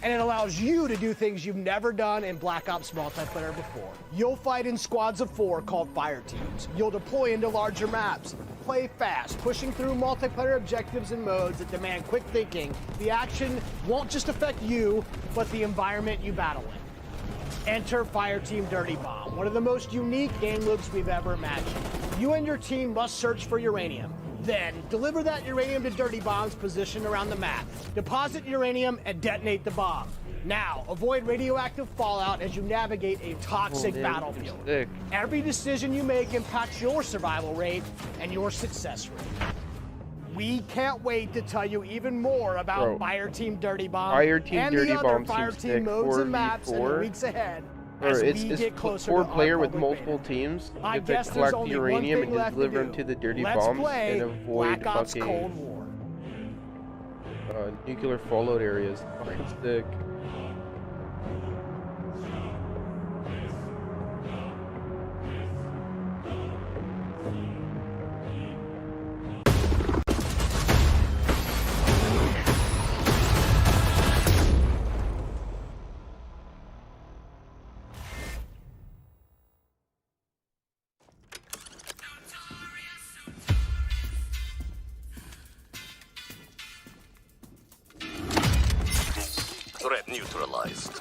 And it allows you to do things you've never done in Black Ops multiplayer before. You'll fight in squads of 4 called fire teams. You'll deploy into larger maps, play fast, pushing through multiplayer objectives and modes that demand quick thinking. The action won't just affect you, but the environment you battle in. Enter Fireteam Dirty Bomb, one of the most unique game loops we've ever imagined. You and your team must search for uranium. Then, deliver that uranium to Dirty Bombs positioned around the map. Deposit uranium and detonate the bomb. Now, avoid radioactive fallout as you navigate a toxic battlefield. Every decision you make impacts your survival rate and your success rate. We can't wait to tell you even more about Fireteam Dirty Bomb and the other Fireteam modes and maps in the weeks ahead. It's four-player with multiple teams. You have to collect the uranium and deliver them to the dirty bombs and avoid fucking Cold War. Nuclear fallout areas. Fucking sick. Threat neutralized.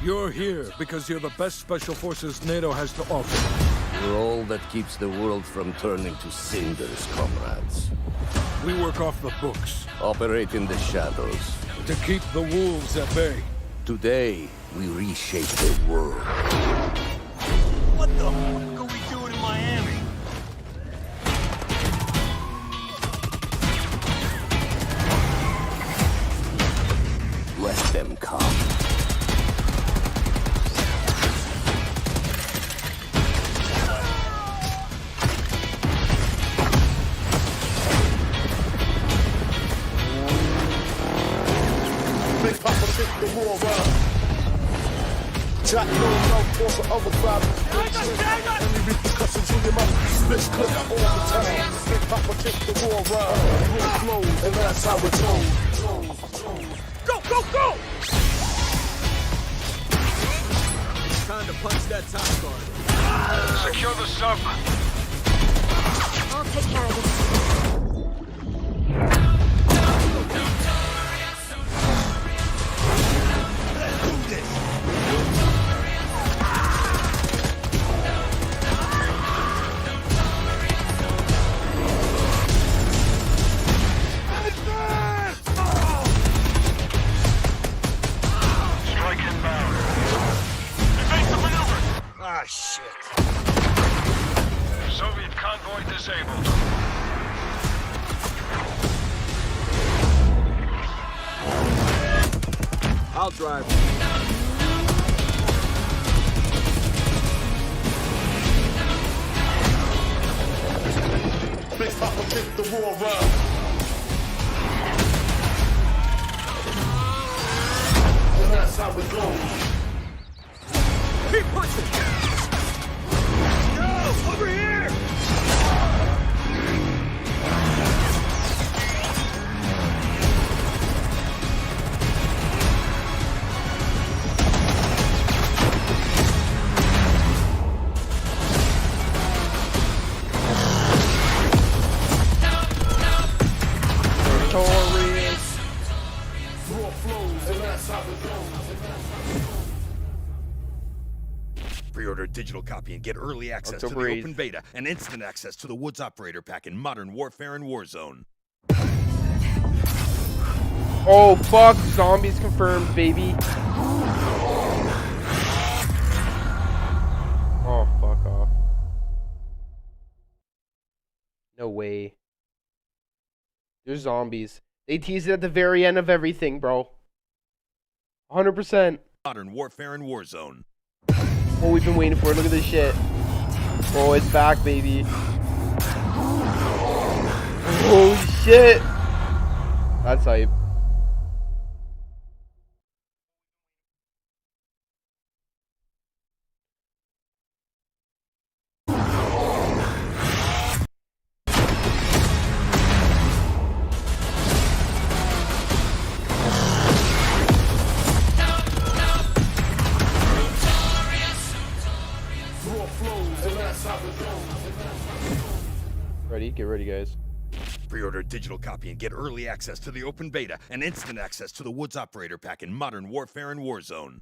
You're here because you're the best special forces NATO has to offer. You're all that keeps the world from turning to cinders, comrades. We work off the books. Operate in the shadows. To keep the wolves at bay. Today, we reshape the world. What the fuck are we doing in Miami? Let them come. Big Papa took the war around. Jack no force of other crowd. Any repercussions in your mouth. Bitch clip all the time. Big Papa took the war around. Roll flows, and that's how it goes. Go, go, go! It's time to punch that top guard. Secure the sub. I'll take care of this. Ah, shit. Soviet convoy disabled. I'll drive. Big Papa took the war around. And that's how it goes. Keep pushing! Go! Over here! Pre-order a digital copy and get early access to the open beta and instant access to the Woods Operator Pack in Modern Warfare and Warzone. Oh fuck, zombies confirmed, baby. Oh, fuck off. No way. There's zombies. They teased it at the very end of everything, bro. 100%. Modern Warfare and Warzone. What we've been waiting for. Look at this shit. Oh, it's back, baby. Oh, shit. That's hype. Ready? Get ready, guys. Pre-order a digital copy and get early access to the open beta and instant access to the Woods Operator Pack in Modern Warfare and Warzone.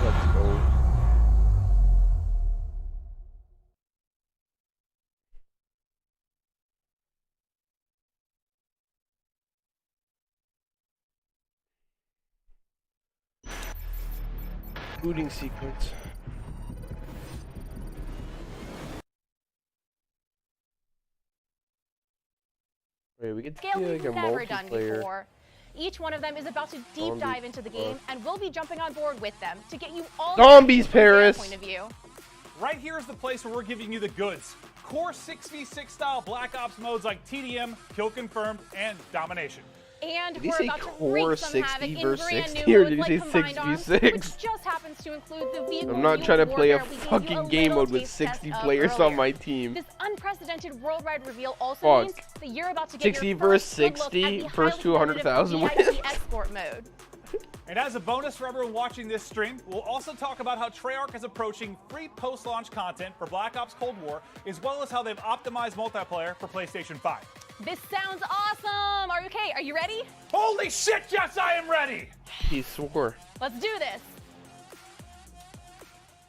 Let's go. Looting sequence. Wait, we get to see like a multiplayer. Each one of them is about to deep dive into the game, and we'll be jumping on board with them to get you all zombies, Paris. Point of view. Right here is the place where we're giving you the goods. Core 6v6 style Black Ops modes like TDM, Kill Confirmed, and Domination. And we're about to wreak some havoc in brand new 60 or modes did you like say Combined Arms, 6v6? which just happens to include the vehicle. I'm not trying to play a warfare fucking game mode with 60 players on my team. This unprecited worldwide reveal also means that you're about to get 60 your versus first good look 60, at the first to 100,000 wins. export mode. And as a bonus for everyone watching this stream, we'll also talk about how Treyarch is approaching free post-launch content for Black Ops Cold War, as well as how they've optimized multiplayer for PlayStation 5. This sounds awesome! Are you okay? Are you ready? Holy shit, yes, I am ready! He swore. Let's do this.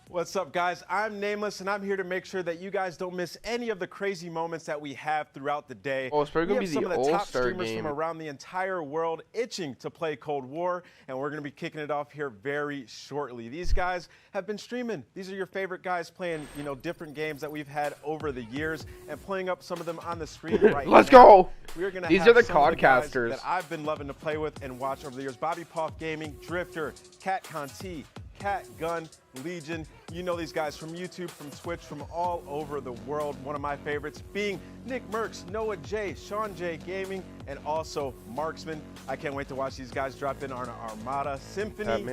What's up, guys? I'm Nameless, and I'm here to make sure that you guys don't miss any of the crazy moments that we have throughout the day. Oh, it's probably going to be some the of the top All-Star streamers game. from around the entire world itching to play Cold War, and we're going to be kicking it off here very shortly. These guys have been streaming. These are your favorite guys playing, you know, different games that we've had over the years, and playing up some of them on the screen right Let's now. go! We're gonna These have are the some of guys codcasters. that I've been loving to play with and watch over the years. Bobby Poff Gaming, Drifter, Cat Conti, Cat Gun, Legion. You know these guys from YouTube, from Twitch, from all over the world. One of my favorites being Nick Merckx, Noah J, Sean J Gaming, and also Marksman. I can't wait to watch these guys drop in on Armada, Symphony,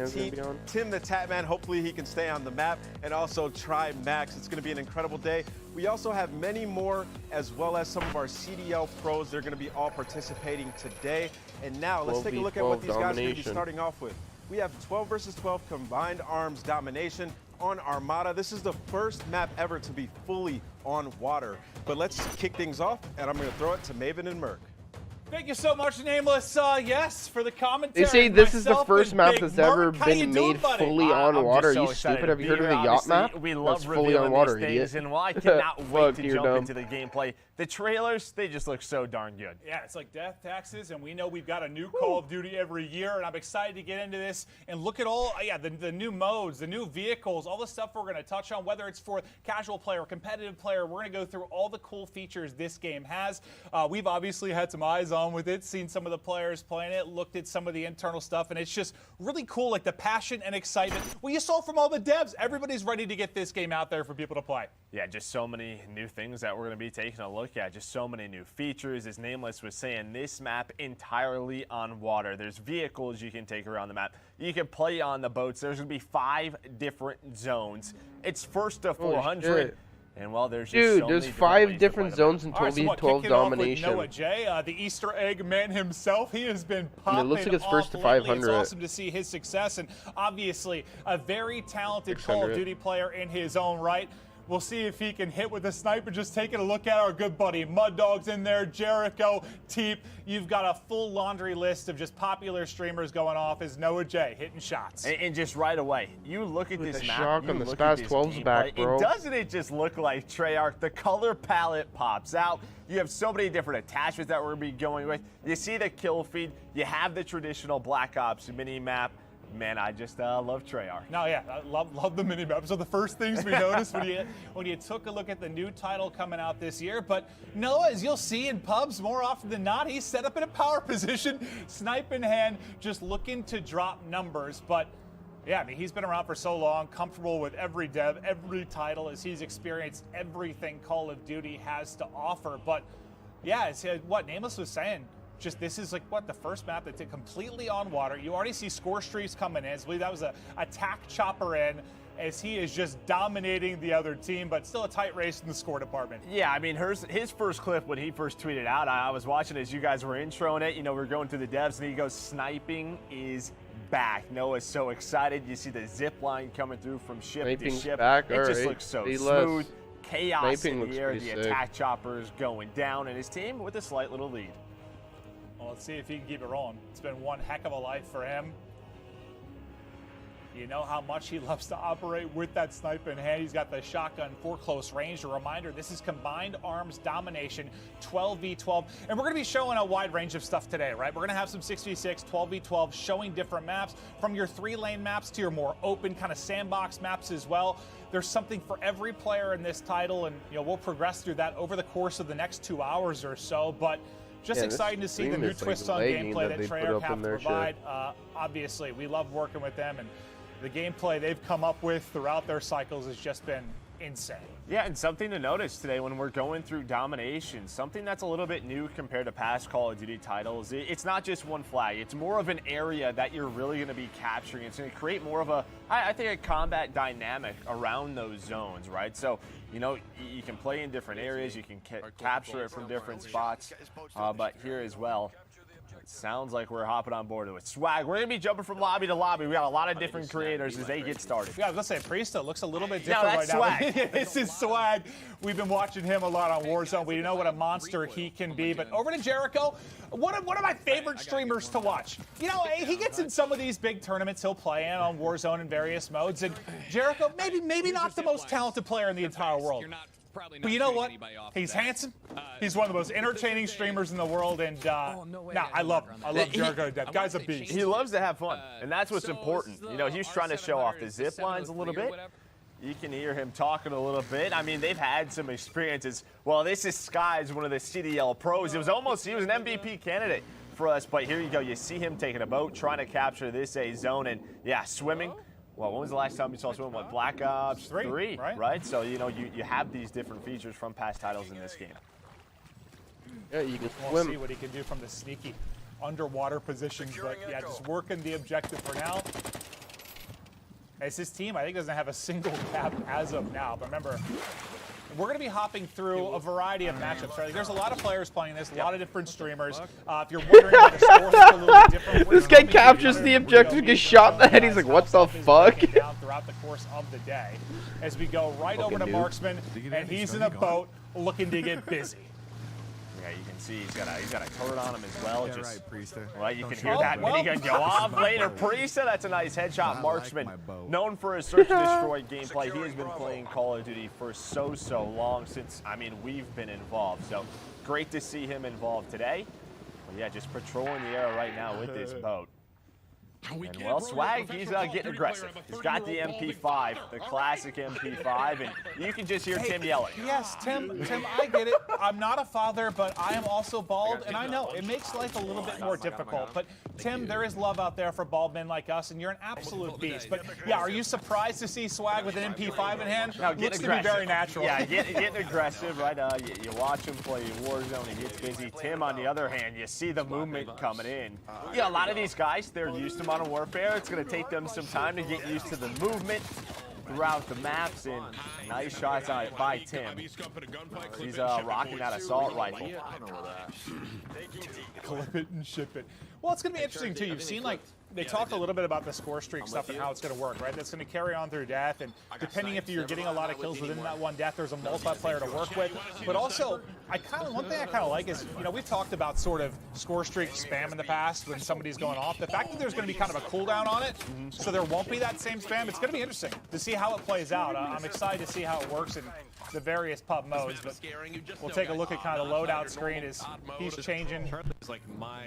Tim the Tatman. Hopefully he can stay on the map, and also Try Max. It's going to be an incredible day. We also have many more, as well as some of our CDL pros. They're going to be all participating today. And now let's take a look at what these guys are going to be starting off with. We have 12 versus 12 Combined Arms Domination on Armada. This is the first map ever to be fully on water. But let's kick things off, and I'm going to throw it to Maven and Merc. Thank you so much, Nameless. Yes, for the commentary. They say this is the first map that's ever been made fully on water. Are you stupid? Have you heard of the yacht map? We love that's fully on water, these idiot. things, and while I cannot wait to jump dumb. into the gameplay, the trailers, they just look so darn good. Yeah, it's like death taxes, and we know we've got a new Call of Duty every year, and I'm excited to get into this and look at all, the new modes, the new vehicles, all the stuff we're going to touch on, whether it's for casual player or competitive player. We're going to go through all the cool features this game has. We've obviously had some eyes on fun with it, seen some of the players playing it, looked at some of the internal stuff, and it's just really cool, like the passion and excitement. Well, you saw from all the devs, everybody's ready to get this game out there for people to play. Yeah, just so many new things that we're going to be taking a look at, just so many new features. As Nameless was saying, this map entirely on water. There's vehicles you can take around the map. You can play on the boats. There's going to be 5 different zones. It's first to 400. And well, there's just so there's many 5 different zones in All right, so 12 domination. Noah J, the Easter egg man himself, he has been popping it looks like it's first to off lately. 500. It's awesome to see his success, and obviously a very talented Call of Duty player in his own right. We'll see if he can hit with a sniper. Just taking a look at our good buddy Mud Dog's in there, Jericho, Teep. You've got a full laundry list of just popular streamers going off as Noah J hitting shots. And just right away, you look at this map, shock on the Spaz 12's back, bro. Doesn't it just look like Treyarch? The color palette pops out. You have so many different attachments that we're going to be going with. You see the kill feed. You have the traditional Black Ops mini map. Man, I just love Treyarch. No, yeah, I love the mini map. So the first things we noticed when you took a look at the new title coming out this year. But Noah, as you'll see in pubs more often than not, he's set up in a power position, snipe in hand, just looking to drop numbers. But yeah, I mean, he's been around for so long, comfortable with every dev, every title, as he's experienced everything Call of Duty has to offer. But yeah, it's what Nameless was saying. Just this is like what the first map that's completely on water. You already see score streaks coming in. I believe that was a attack chopper in as he is just dominating the other team, but still a tight race in the score department. Yeah, I mean, his first clip when he first tweeted out, I was watching as you guys were introing it. You know, we're going through the devs, and he goes, "Sniping is back." Noah's so excited. You see the zip line coming through from ship to ship. Back. It just looks so smooth. Chaos Sniping in the air. The sick. attack chopper is going down, and his team with a slight little lead. Well, let's see if he can keep it rolling. It's been one heck of a life for him. You know how much he loves to operate with that sniper in hand. He's got the shotgun for close range. A reminder, this is combined arms domination, 12v12. And we're going to be showing a wide range of stuff today, right? We're going to have some 6v6, 12v12, showing different maps, from your 3-lane maps to your more open kind of sandbox maps as well. There's something for every player in this title, and you know we'll progress through that over the course of the next 2 hours or so. But just exciting to see the new twists on gameplay that Treyarch have to provide. Obviously, we love working with them, and the gameplay they've come up with throughout their cycles has just been insane. Yeah, and something to notice today when we're going through domination, something that's a little bit new compared to past Call of Duty titles. It's not just one flag. It's more of an area that you're really going to be capturing. It's going to create more of a, I think, a combat dynamic around those zones, right? So, you know, you can play in different areas. You can capture it from different spots. But here as well, it sounds like we're hopping on board with swag. We're going to be jumping from lobby to lobby. We got a lot of different creators as they get started. Yeah, I was going to say, Priesta looks a little bit different right swag. now. This is swag. We've been watching him a lot on Warzone. We know what a monster he can be. But over to Jericho, one of my favorite streamers to watch. You know, he gets in some of these big tournaments he'll play in on Warzone in various modes. And Jericho, maybe not the most talented player in the entire world. But you know what? He's handsome. He's one of the most entertaining streamers in the world, and I love him. I love Jericho to death. Guy's a beast. He loves to have fun, and that's what's important. You know, he's trying to show off the zip lines a little bit. You can hear him talking a little bit. I mean, they've had some experiences. Well, this is Sky's one of the CDL pros. He was an MVP candidate for us, but here you go. You see him taking a boat, trying to capture this A zone, and yeah, swimming. Well, when was the last time you saw someone with Black Ops 3, right? So, you know, you have these different features from past titles in this game. Yeah, you can swim. We'll see what he can do from the sneaky underwater positions, but yeah, just working the objective for now. As his team, I think, doesn't have a single cap as of now, but remember, we're going to be hopping through a variety of matchups. Right? There's a lot of players playing this, a lot of different streamers. If you're wondering if the scores are a little different, this guy captures the objective, gets shot in the head. He's like, what the fuck? Throughout the course of the day, as we go right over to Marksman, and he's in a boat looking to get busy. Yeah, you can see he's got a turret on him as well. Yeah, just, right, Priesta. Well, you can hear that minigun go off later. Priesta, that's a nice headshot. Marksman, known for his search and destroy gameplay. He has been playing Call of Duty for so long since, I mean, we've been involved. So great to see him involved today. But yeah, just patrolling the air right now with this boat. And well, Swag, he's getting aggressive. He's got the MP5, the classic MP5, and you can just hear Tim yelling. Yes, Tim, I get it. I'm not a father, but I am also bald, and I know it makes life a little bit more difficult. But Tim, there is love out there for bald men like us, and you're an absolute beast. But yeah, are you surprised to see Swag with an MP5 in hand? No, looks to be very natural. Yeah, getting aggressive, right? You watch him play Warzone, he gets busy. Tim, on the other hand, you see the movement coming in. Yeah, a lot of these guys, they're used to Modern Warfare. It's going to take them some time to get used to the movement throughout the maps, and nice shots by Tim. He's rocking that assault rifle. Clip it and ship it. Well, it's going to be interesting, too. You've seen, like, they talked a little bit about the score streak stuff and how it's going to work, right? That's going to carry on through death, and depending if you're getting a lot of kills within that one death, there's a multiplayer to work with. But also, one thing I kind of like is, you know, we've talked about sort of score streak spam in the past when somebody's going off. The fact that there's going to be kind of a cooldown on it, so there won't be that same spam, it's going to be interesting to see how it plays out. I'm excited to see how it works in the various pub modes, but we'll take a look at kind of the loadout screen as he's changing,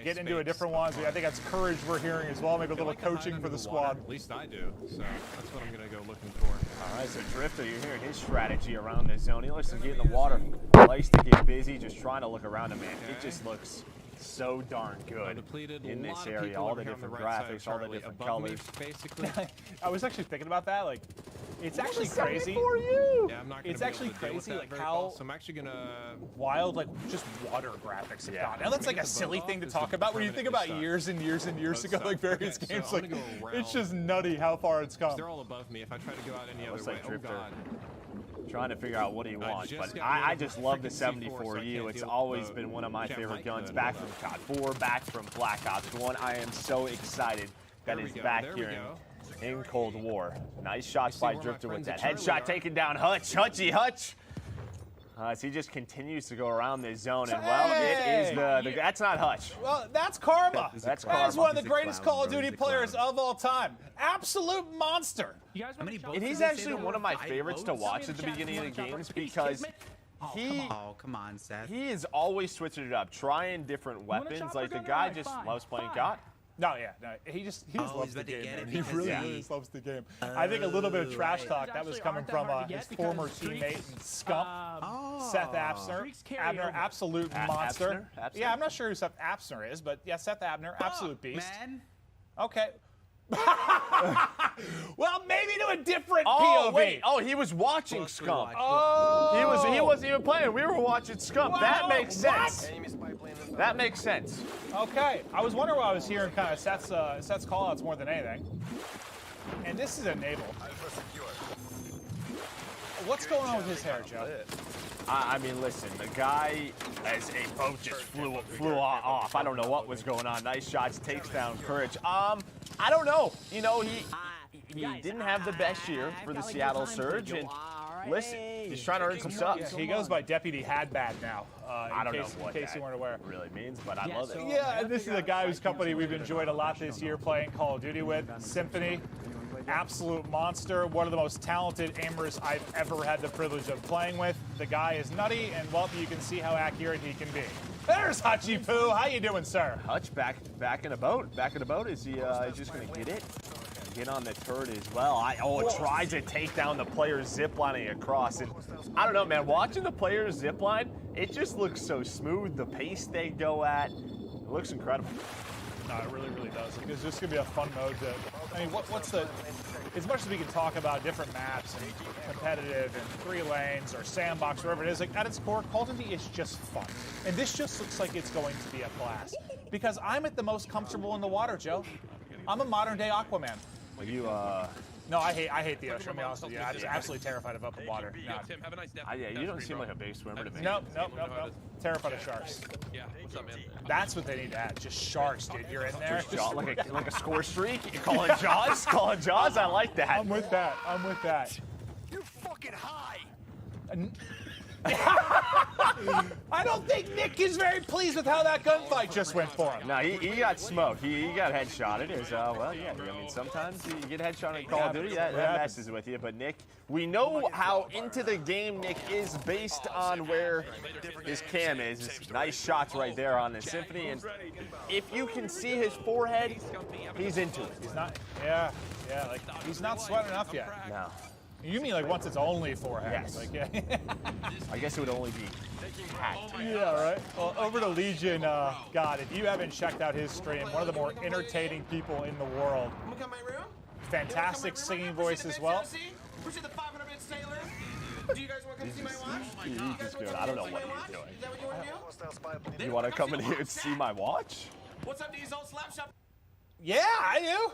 getting into a different one. So I think that's courage we're hearing as well. Maybe a little coaching for the squad. At least I do. So that's what I'm going to go looking for. All right, so Drifter, you're hearing his strategy around this zone. He likes to get in the water, likes to get busy, just trying to look around him, man. It just looks so darn good in this area. All the different graphics, all the different colors. Basically, I was actually thinking about that. Like, it's actually crazy. Yeah, I'm not it's actually crazy, like how so I'm actually gonna wild, like just water graphics have gone. Now that's like a silly thing to talk about when you think about years and years and years ago, like various games. Like it's just nutty how far it's come. They're all above me. If I try to go out any other way, oh god. Trying to figure out what he wants, but I just love the 74U. It's always been one of my favorite guns, back from COD 4, back from Black Ops 1. I am so excited that it's back here in Cold War. Nice shots by Drifter with that headshot, taking down Hutch. Hutch. As he just continues to go around this zone, and well, it is the that's not Hutch. Well, that's Karma. That's Karma. That is one of the greatest Call of Duty players of all time. Absolute monster. And he's actually one of my favorites to watch at the beginning of the games because come on, Seth. He is always switching it up, trying different weapons. Like the guy just loves playing COD. No, he just loves the game. He really loves the game. I think a little bit of trash talk that was coming from his former teammate and scump, Seth Abner. Abner, absolute monster. Yeah, I'm not sure who Seth Abner is, but yeah, Seth Abner, absolute beast. Okay. Well, maybe to a different POV. Wait. Oh, he was watching Scump. Oh. He wasn't even playing. We were watching Scump. Wow. That makes sense. That makes sense. Okay. I was wondering why I was hearing kind of Seth's callouts more than anything. And this is a naval. What's going on with his hair, Joe? I mean, listen, the guy, as a boat just flew off. I don't know what was going on. Nice shots, takes down Courage. I don't know. You know, he didn't have the best year for the Seattle Surge, and listen, he's trying to earn some subs. He goes by Deputy Hadbad now. I don't know what in case you weren't aware. Really means, but I love it. Yeah, and this is a guy whose company we've enjoyed a lot this year playing Call of Duty with, Symphony. Absolute monster, one of the most talented aimers I've ever had the privilege of playing with. The guy is nutty, and well, you can see how accurate he can be. There's Hutchy Poo. How you doing, sir? Hutch back in a boat. Back in a boat. Is he just gonna get it? Get on the turret as well. It tries to take down the player ziplining across, and I don't know, man. Watching the players zipline, it just looks so smooth. The pace they go at, it looks incredible. No, it really, really does. It's just going to be a fun mode to, I mean, what's the, as much as we can talk about different maps and competitive and 3 lanes or sandbox, wherever it is, like at its core, Call of Duty is just fun. And this just looks like it's going to be a blast. Because I'm at the most comfortable in the water, Joe. I'm a modern day Aquaman. Well, No, I hate the ocean. I'll be honest with you. I'm just absolutely terrified of open water. No. Tim, have a nice day. Yeah, you don't seem like a big swimmer to me. Nope. Terrified of sharks. Yeah, what's up, man? That's what they need to add. Just sharks, dude. You're in there. Like a score streak? You call it Jaws? Call it Jaws? I like that. I'm with that. You're fucking high. I don't think Nick is very pleased with how that gunfight just went for him. No, he got smoked. He got headshotted. Well, yeah. I mean, sometimes you get headshotted in Call of Duty. That messes with you. But Nick, we know how into the game Nick is based on where his cam is. Nice shots right there on the Symphony. And if you can see his forehead, he's into it. He's not. Yeah. Like he's not sweating enough yet. No. You mean like once it's only forehead? Yes. Like, yeah. I guess it would only be hat. Yeah, right. Well, over to Legion. God, if you haven't checked out his stream, one of the more entertaining people in the world. Fantastic singing voice as well. Do you guys want to come see my watch? He's just good. I don't know what he's doing. Is that what you want to do? You want to come in here and see my watch? What's up, Diesel? Slap Shop. Yeah, I do.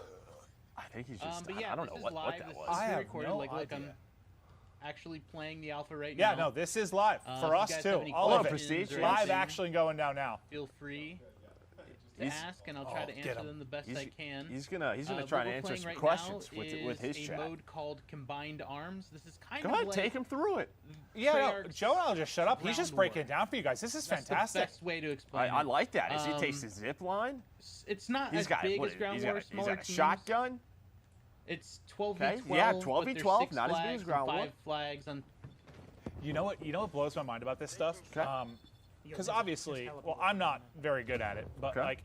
I think he's just. But yeah, I don't know what that was. I have recorded. no Look, idea. I'm actually playing the alpha right now. Yeah, no, this is live for us too. All of it. Live action going down now. Feel free to ask, and I'll try to answer them the best I can. He's gonna try to answer some questions with his chat. A mode called Combined Arms. This is kind Go of Oh, ahead, like take him through it. Yeah, no, Joe and I'll just shut up. He's just breaking it down for you guys. This is fantastic. That's the best way to explain I it. like that. As he takes the zip line. It's not He's as got big as Ground War. He's got a shotgun. It's 12v12. Okay. Yeah, but 12v12, there's 6 not as big flags as Ground and War. 5 flags on. You know what blows my mind about this stuff? Because obviously, well, I'm not very good at it, but like,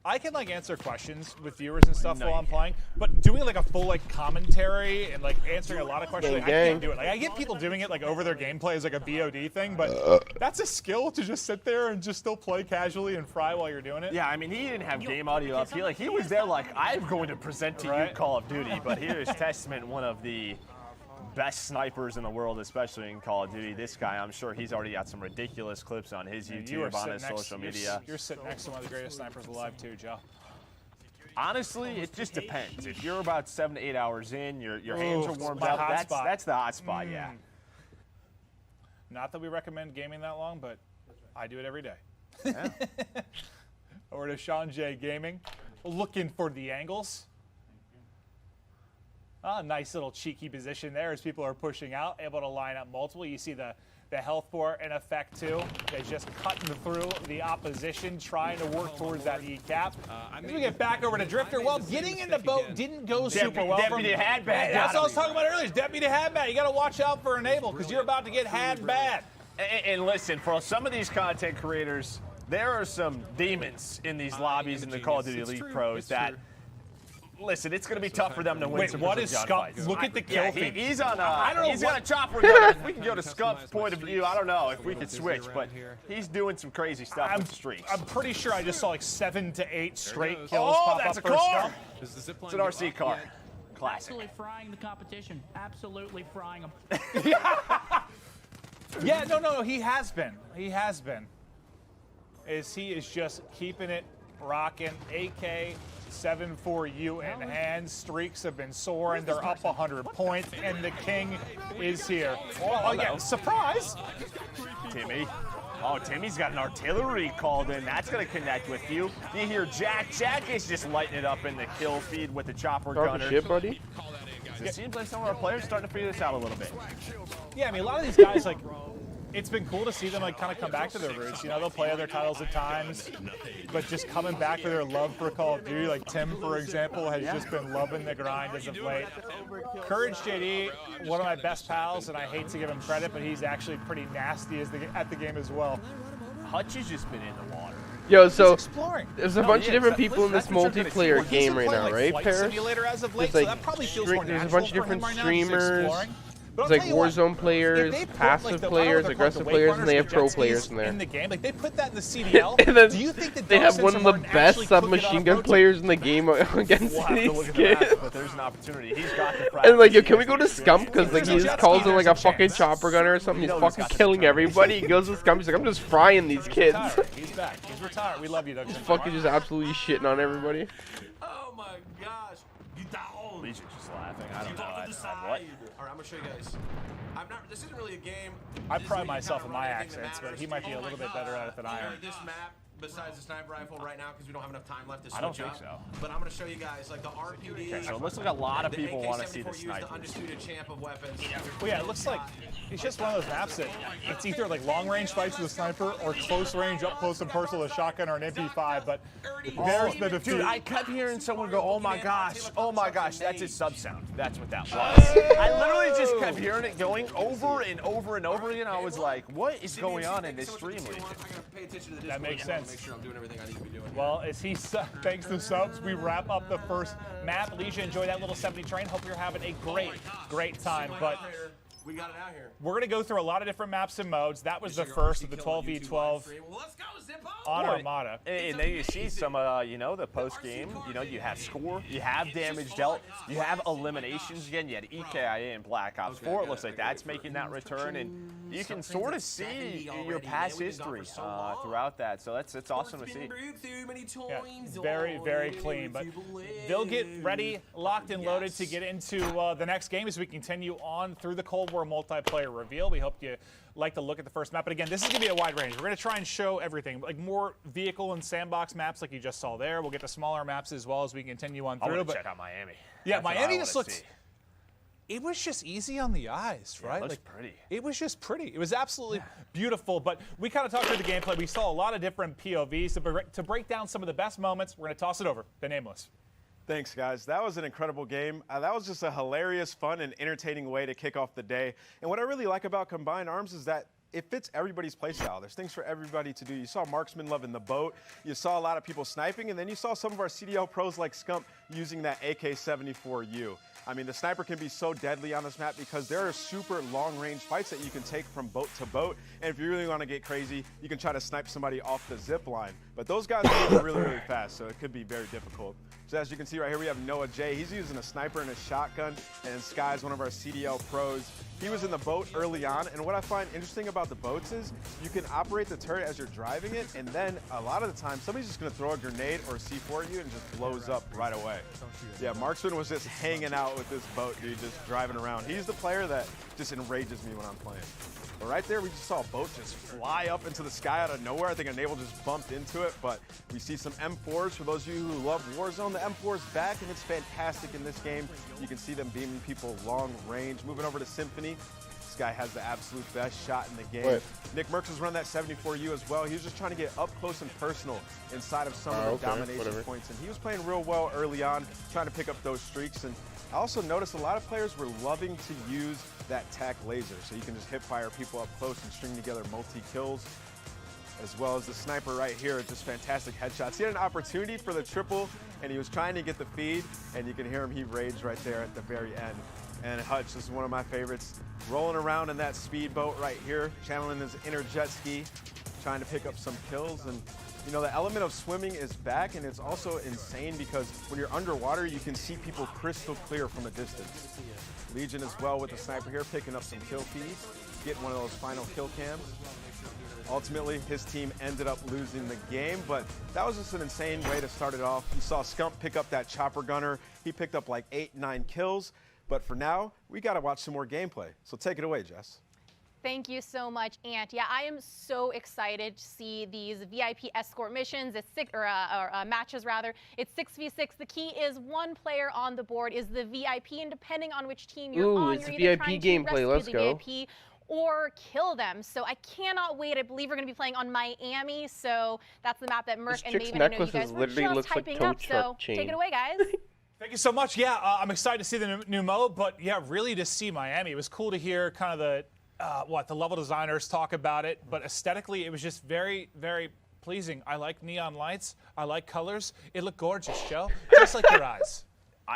I can like answer questions with viewers and stuff while I'm playing, but doing like a full like commentary and like answering a lot of questions, I can't do it. Like I get people doing it like over their gameplay as like a VOD thing, but that's a skill to just sit there and just still play casually and fry while you're doing it. Yeah, I mean he didn't have game audio up. He was there like I'm going to present to you Call of Duty, but here is testament one of the best snipers in the world, especially in Call of Duty. This guy, I'm sure he's already got some ridiculous clips on his YouTube, on his social media. You're sitting next to one of the greatest snipers alive too, Joe. Honestly, it just depends. If you're about 7 to 8 hours in, your hands are warmed up, that's the hot spot, yeah. Not that we recommend gaming that long, but I do it every day. Yeah. Over to Sean J Gaming, looking for the angles. Nice little cheeky position there as people are pushing out, able to line up multiple. You see the health bar in effect too. They're just cutting through the opposition, trying to work towards that E-cap. As we get back over to Drifter, well, getting in the boat didn't go super well. Deputy had bad. That's what I was talking about earlier. Deputy had bad. You got to watch out for Enable because you're about to get had bad. And listen, for some of these content creators, there are some demons in these lobbies in the Call of Duty Elite Pros that. Listen, it's going to be tough for them to win. Wait, what is Scump? Look at the kill feed. He's on he's got a chopper gun. If we can go to Scump's point of view, I don't know if we could switch, but he's doing some crazy stuff with streaks. I'm pretty sure I just saw like 7 to 8 straight kills pop up for Scump. It's an RC car. Classic. Absolutely frying the competition. Absolutely frying them. Yeah, no, he has been. He has been. He is just keeping it rocking. AK 7-4U in hand. Streaks have been soaring. They're up 100 points, and the king is here. Oh, yeah, surprise! Timmy. Oh, Timmy's got an artillery called in. That's going to connect with you. You hear Jack. Jack is just lighting it up in the kill feed with the chopper gunner. Shit, buddy. It seems like some of our players are starting to figure this out a little bit. Yeah, I mean, a lot of these guys, like, it's been cool to see them like kind of come back to their roots. You know, they'll play other titles at times, but just coming back to their love for Call of Duty. Like Tim, for example, has just been loving the grind as of late. Courage JD, one of my best pals, and I hate to give him credit, but he's actually pretty nasty at the game as well. Hutch has just been in the water. Yo, so there's a bunch of different people in this multiplayer game right now, right, Paris? There's a bunch of different streamers. There's like Warzone players, passive players, aggressive players, and they have pro players in there. In the game, like they put that in the CDL. And then do you think that they have one of the best submachine gun players in the game against these kids? But there's an opportunity. He's got the and like, yo, can we go to Scump? Because like he just calls him like a fucking chopper gunner or something. He's fucking killing everybody. He goes to Scump. He's like, I'm just frying these kids. He's back. He's retired. We love you, Doug. He's fucking just absolutely shitting on everybody. Oh my gosh. Legion's just laughing. I don't know. What? All right, I'm gonna show you guys. This isn't really a game. I pride myself in my accents, but he might be a little bit better at it than I am. This map besides the sniper rifle right now because we don't have enough time left to switch I don't think up. so. But I'm going to show you guys like the RPD. Okay, so it looks like a lot of people want to see the AK-74U is sniper. the undisputed champ of weapons. Well, yeah, it looks like it's just one of those maps that it's either like long-range fights with a sniper or close range, up close and personal with a shotgun or an MP5. But there's the defeat. Dude, I kept hearing someone go, "Oh my gosh, that's his sub sound." That's what that was. I literally just kept hearing it going over and over and over again. I was like, "What is going on in this stream?" That makes sense. Make sure I'm doing everything I need to be doing. Well, as he thanks to subs, we wrap up the first map. Alicia, enjoy that little 70 train. Hope you're having a great time. But we got it out here. we're going to go through a lot of different maps and modes. That was the first of the 12v12 on Armada. And then you see some, the post game. You have score, you have damage dealt, you have eliminations again. You had EKIA and Black Ops 4. It looks like that's making that return, and you can sort of see your past history throughout that. So it's awesome to see. Yeah, very clean. But they'll get ready, locked and loaded to get into the next game as we continue on through the Cold War multiplayer reveal. We hope you like to look at the first map. But again, this is going to be a wide range. We're going to try and show everything, like more vehicle and sandbox maps like you just saw there. We'll get to smaller maps as well as we continue on through. I want to check out Miami. Yeah, Miami just looked... It was just easy on the eyes, right? Yeah, it looks pretty. It was just pretty. It was absolutely beautiful. But we kind of talked through the gameplay. We saw a lot of different POVs. To break down some of the best moments, we're going to toss it over to Nameless. Thanks, guys. That was an incredible game. That was just a hilarious, fun, and entertaining way to kick off the day. And what I really like about Combined Arms is that it fits everybody's playstyle. There's things for everybody to do. You saw Marksman loving the boat. You saw a lot of people sniping, and then you saw some of our CDL pros like Scump using that AK-74U. I mean, the sniper can be so deadly on this map because there are super long-range fights that you can take from boat to boat. And if you really want to get crazy, you can try to snipe somebody off the zip line. But those guys move really fast, so it could be very difficult. So as you can see right here, we have Noah J. He's using a sniper and a shotgun, and Sky's one of our CDL pros. He was in the boat early on, and what I find interesting about the boats is you can operate the turret as you're driving it, and then a lot of the time, somebody's just going to throw a grenade or a C4 at you and just blows up right away. Yeah, Marksman was just hanging out with this boat, dude, just driving around. He's the player that just enrages me when I'm playing. But right there, we just saw a boat just fly up into the sky out of nowhere. I think a naval just bumped into it, but we see some M4s. For those of you who love Warzone, the M4 is back, and it's fantastic in this game. You can see them beaming people long range. Moving over to Symphony. This guy has the absolute best shot in the game. Wait. Nick Merckx was running that 74U as well. He was just trying to get up close and personal inside of some of the domination points, and he was playing real well early on, trying to pick up those streaks. And I also noticed a lot of players were loving to use that TAC laser, so you can just hip fire people up close and string together multi-kills, as well as the sniper right here, just fantastic headshots. He had an opportunity for the triple, and he was trying to get the feed, and you can hear him, he raged right there at the very end. And Hutch, this is one of my favorites, rolling around in that speedboat right here, channeling his inner jet ski, trying to pick up some kills. And you know, the element of swimming is back, and it's also insane because when you're underwater, you can see people crystal clear from a distance. Legion as well with the sniper here, picking up some kill feeds, getting one of those final kill cams. Ultimately, his team ended up losing the game, but that was just an insane way to start it off. You saw Scump pick up that chopper gunner. He picked up like 8-9 kills, but for now, we got to watch some more gameplay. So take it away, Jess. Thank you so much, Ant. Yeah, I am so excited to see these VIP escort missions. It's matches rather. It's 6v6. The key is one player on the board is the VIP, and depending on which team you're on, it's you're either VIP trying gameplay. to Let's rescue go. the VIP or kill them. So I cannot wait. I believe we're going to be playing on Miami. So that's the map that Merc and Maven, I know you guys were just hyping up. So take it away, guys. Thank you so much. Yeah, I'm excited to see the new mode, but yeah, really to see Miami. It was cool to hear kind of the the level designers talk about it, but aesthetically it was just very, very pleasing. I like neon lights. I like colors. It looked gorgeous, Joe, just like your eyes.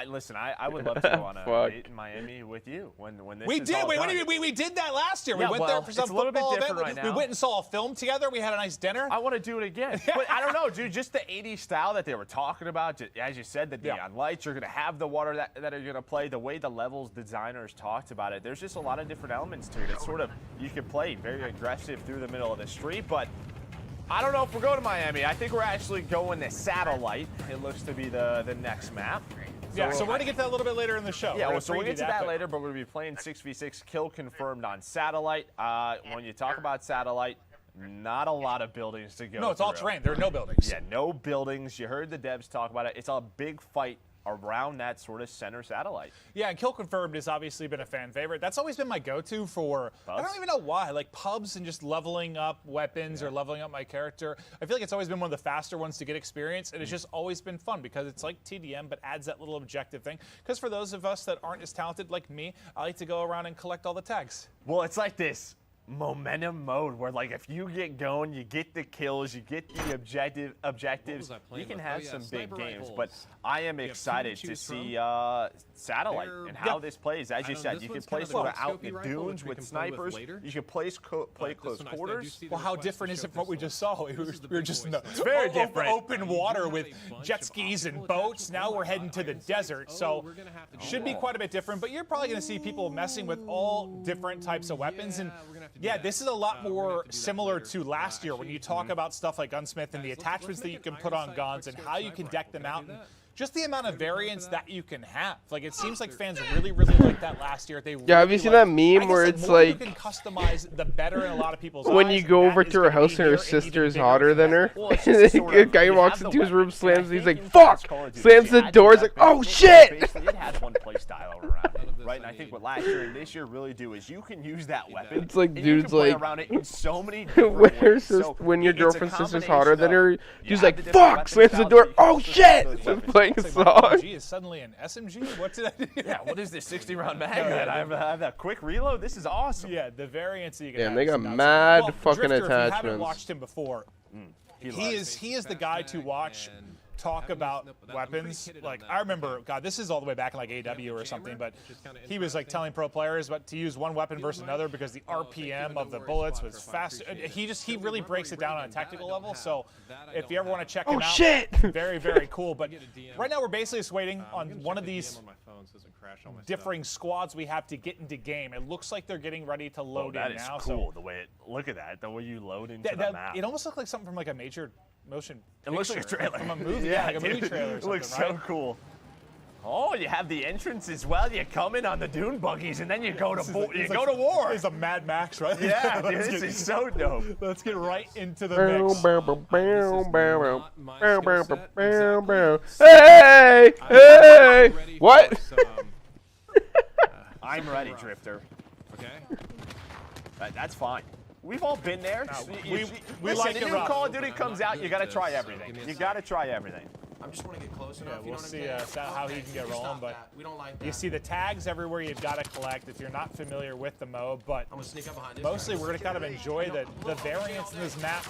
Listen, I would love to go on a date in Miami with you when this we is did. all Wait, done. what do you mean? We did that last year. Yeah, we went there for some it's a little bit football different event. right now. We went and saw a film together. We had a nice dinner. I want to do it again. But I don't know, dude. Just the 80s style that they were talking about. As you said, the neon lights. You're going to have the water that are going to play. The way the levels designers talked about it. There's just a lot of different elements to it. It's sort of, you can play very aggressive through the middle of the street, but I don't know if we're going to Miami. I think we're actually going to Satellite. It looks to be the next map. So we're going to get to that a little bit later in the show. Yeah, so we'll get to that later, but we're going to be playing 6v6 kill confirmed on Satellite. When you talk about Satellite, Not a lot of buildings to go No, it's all terrain. There are no buildings. Yeah, no buildings. You heard the devs talk about it. It's a big fight around that sort of center satellite. Yeah, and Kill Confirmed has obviously been a fan favorite. That's always been my go-to for, I don't even know why, like pubs and just leveling up weapons or leveling up my character. I feel like it's always been one of the faster ones to get experience, and it's just always been fun because it's like TDM, but adds that little objective thing. Because for those of us that aren't as talented like me, I like to go around and collect all the tags. Well, it's like this momentum mode where, like, if you get going, you get the kills, you get the objectives, you can have some big games. But I am excited to see satellite and how this plays. As you said, you can play sort of out in the dunes with snipers. You can play close quarters. Well, how different is it from what we just saw? We were just in the it's very different. Open water with jet skis and boats. Now we're heading to the desert, so should be quite a bit different. But you're probably going to see people messing with all different types of weapons. And yeah, this is a lot more similar to last year when you talk about stuff like Gunsmith and the attachments that you can put on guns and how you can deck them out. And just the amount of variance that you can have. Like, it seems like fans really, really liked that last year. They yeah, have you seen that meme where it's like, you can customize, the better in a lot of people's when eyes, you go over to her house and her sister's hotter than her, a guy walks into his room, slams, and he's like, fuck! Slams the door, he's like, oh shit! It has one play style around it, right? And I think what last year and this year really do is you can use that weapon. It's like, and dude's you can play like, around it in so many different ways. So when your girlfriend's sister's hotter than her, dude's like, different fuck! weapon Slams the styles door, that oh shit! Just playing a song. SMG is suddenly an SMG? What did I do? Yeah, what is this 60-round mag? I have that quick reload. This is awesome. Yeah, the variance that you can Damn, have. they is got nuts. mad Well, fucking Drifter, if you haven't attachments. watched him before, he is the guy to watch talk about weapons. Like, I remember, God, this is all the way back in like AW or something, but he was like telling pro players but to use one weapon versus another because the RPM of the bullets was fast. He really breaks it down on a technical level. So if you ever want to check him out, very, very cool. But right now we're basically just waiting on one of these differing squads we have to get into game. It looks like they're getting ready to load in now. That is cool, the way it, look at that, the way you load into the map. It almost looked like something from like a major motion It looks like a trailer. from a movie. Yeah, like a movie trailer or it looks something, so right? cool. Oh, you have the entrance as well. You come in on the dune buggies, and then you go to war. It's a Mad Max, right? Yeah, dude, this is so dope. Let's get right into the mix. Hey! Hey! What? I'm ready, Drifter. Okay. That's fine. We've all been there. We Listen, like the it new rough. Call of Duty comes out, you got to try everything. You got to try everything. I just want to get close enough. We'll see how he can get rolling, but we don't like that. you see the tags everywhere you've got to collect if you're not familiar with the mode, but I'm gonna sneak up behind this mostly guy. we're going to kind of enjoy the variance in this map.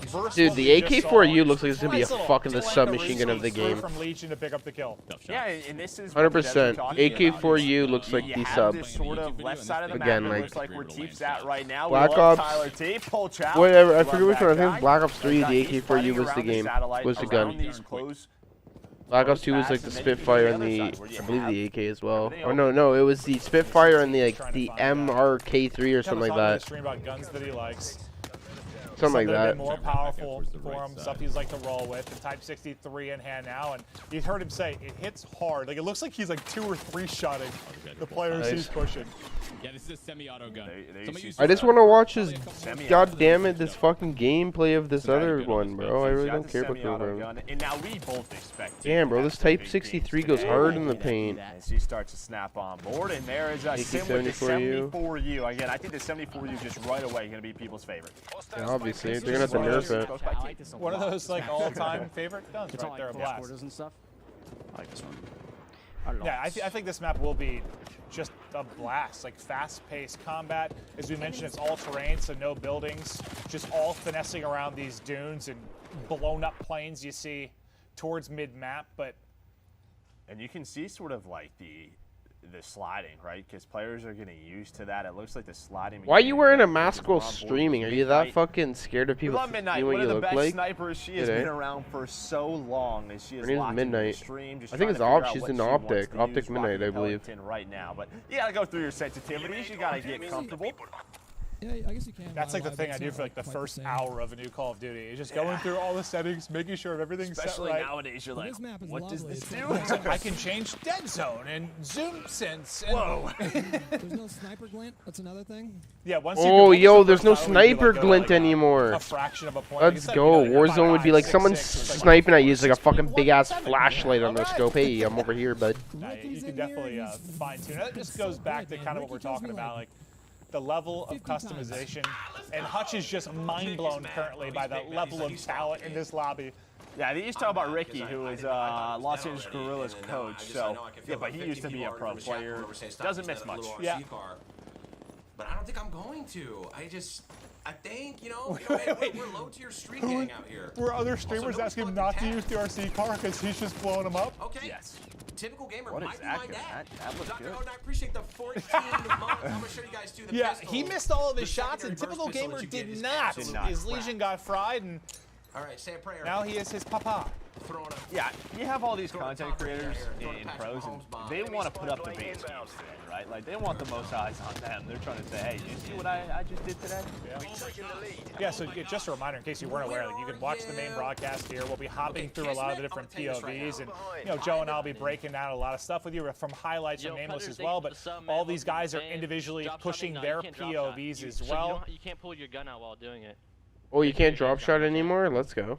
versus Dude, what the we just saw. AK-4U looks like it's gonna be a Nice little fucking the Talenta submachine gun of the receipt game. From Legion to pick up the kill. Yeah, and this is 100%. AK-4U looks like you the have sub. this sort of left side of the Again, map. It like, looks like where Teep's at right now. Black We love Ops- Tyler T. Pull Chow. Whatever, I Love forget which that one. I think guy. it's Black Ops 3. The He's AK-4U fighting was the around game. satellite, Was the around gun. these close Black Ops 2 was like the paths, and then you Spitfire can and go to the, the other side, where you I believe have the AK as well. everything Or no, it was the Spitfire and the like the MRK3 or something like that. Stream about guns that he likes. Something like that. that. More powerful for him, stuff he's like to roll with. The Type 63 in hand now, and you heard him say it hits hard. Like it looks like he's like 2 or 3 shotting the players he's pushing. Yeah, this is a semi-auto gun. I just want to watch this. God damn it, this fucking gameplay of this other one, bro. I really don't care about the other one. And now we both expect. Damn, bro, this Type 63 goes hard in the paint. As he starts to snap on board, and there is a sim with the 74U. Again, I think the 74U just right away going to be people's favorite. Yeah, obviously, they're gonna have to nerf it. One of those like all-time favorite guns right there, a blast. And stuff. I like this one. Yeah, I think this map will be just a blast, like fast-paced combat. As we mentioned, it's all terrain, so no buildings, just all finessing around these dunes and blown up planes you see towards mid-map. But and you can see sort of like the sliding, right? Because players are getting used to that. It looks like the sliding. Why are you wearing a mask while streaming? Are you that fucking scared of people seeing what you One of the look best like? snipers. She has been around for so long, and she is Her name's locked into the Midnight. stream. Just I think trying it's to figure Op. out She's what in she wants Optic. to Optic use, Midnight, I rocking believe. Pelican right now, but you gotta go through your sensitivities. You gotta get comfortable. Yeah, I guess you can. That's like the thing I do for like the first hour of a new Call of Duty. It's just going through all the settings, making sure everything's Especially set right. nowadays, you're like, what does this do? I can change dead zone and zoom sense. And whoa. There's no sniper glint. That's another thing. Yeah. Once Oh, you yo, there's no sniper glint anymore. A fraction of a point. Let's go. Warzone would be like someone sniping at you. It's like a fucking big ass flashlight on their scope. Hey, I'm over here, bud. You can definitely fine tune. That just goes back to kind of what we're talking about, like the level of customization. And Hutch is just mind blown currently by the level of talent in this lobby. Yeah, they used to talk about Ricky, who is Los Angeles Guerrillas coach. So yeah, but he used to be a pro player. Doesn't miss much. Yeah. But I don't think I'm going to. I think, you know, we're low tier street gang out here. Were other streamers asking him not to use the RC car because he's just blowing them up? Okay. Yes. Typical gamer What might is be that my good? dad. That looks Dr. good. Odin, I appreciate the 14 months. I'm going to show you guys too the Yeah, pistol. he missed all of his The shots, and secondary typical burst pistol gamer that you get did is not. absolute His crap. Legion got fried, and All right, say a prayer. now he is his papa. Throwing a Yeah, you have all these content creators in pros, and they want to put up the base games today, right? Like, they want the most eyes on them. They're trying to say, hey, did you see what I just did today? Yeah, so just a reminder, in case you weren't aware, like, you can watch the main broadcast here. We'll be hopping through a lot of the different POVs, and you know, Joe and I'll be breaking down a lot of stuff with you from highlights from Nameless as well. But all these guys are individually pushing their POVs as well. You can't pull your gun out while doing it. Oh, you can't drop shot anymore? Let's go.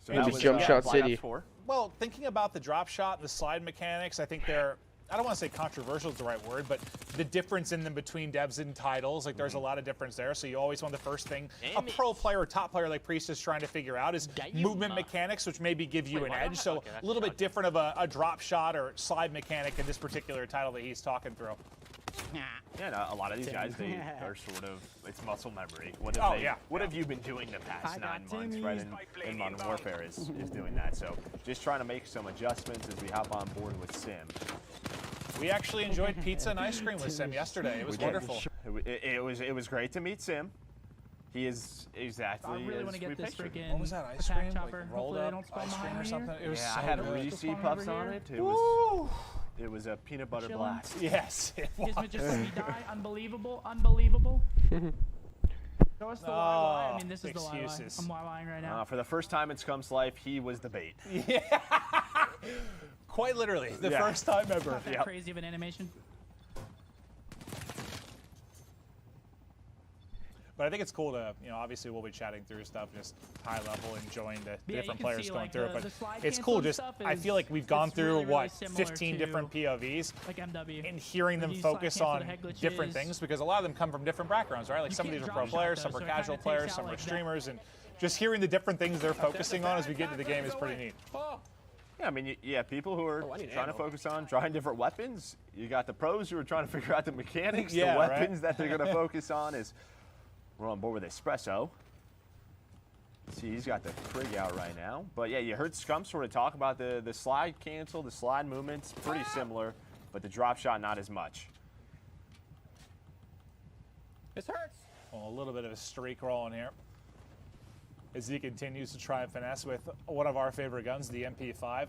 So Into Jump Shot City. Well, thinking about the drop shot and the slide mechanics, I think they're, I don't want to say controversial is the right word, but the difference in them between devs and titles, like there's a lot of difference there. So you always want the first thing a pro player or top player like Priest is trying to figure out is movement mechanics, which maybe give you an edge. So a little bit different of a drop shot or slide mechanic in this particular title that he's talking through. Yeah, no, a lot of these guys, they are sort of, it's muscle memory. What have you been doing the past 9 months, right? In Modern Warfare is doing that. So just trying to make some adjustments as we hop on board with Sim. We actually enjoyed pizza and ice cream with Sim yesterday. It was wonderful. It was great to meet Sim. He is exactly. I really want to get this freaking. What was that ice cream? Like rolled up ice cream or something? It was I so had good. Reese puffs on it. It was a peanut butter blast. Yes, it was. Kismet just let me die. Unbelievable. Unbelievable. Show us the why. I mean, this is excuses. the why. I'm why right now. For the first time in Scum's life, he was the bait. Yeah. Quite literally, the first time ever. Not that crazy of an animation. But I think it's cool to, you know, obviously we'll be chatting through stuff, just high level, enjoying the different players see, going like, through it. But the it's cool just, I feel like we've gone through, really 15 different POVs, like MW. and hearing them focus on different things, because a lot of them come from different backgrounds, right? Like some of these are pro players, some are casual players, some are streamers, and just hearing the different things they're focusing on as we get into the game is pretty neat. Yeah, I mean, you have people who are trying to focus on trying different weapons. You got the pros who are trying to figure out the mechanics, the weapons that they're going to focus on. We're on board with Espresso. See, he's got the Krig out right now. But yeah, you heard Scum sort of talk about the slide cancel, the slide movements, pretty similar, but the drop shot not as much. This hurts. Well, a little bit of a streak rolling here as he continues to try and finesse with one of our favorite guns, the MP5.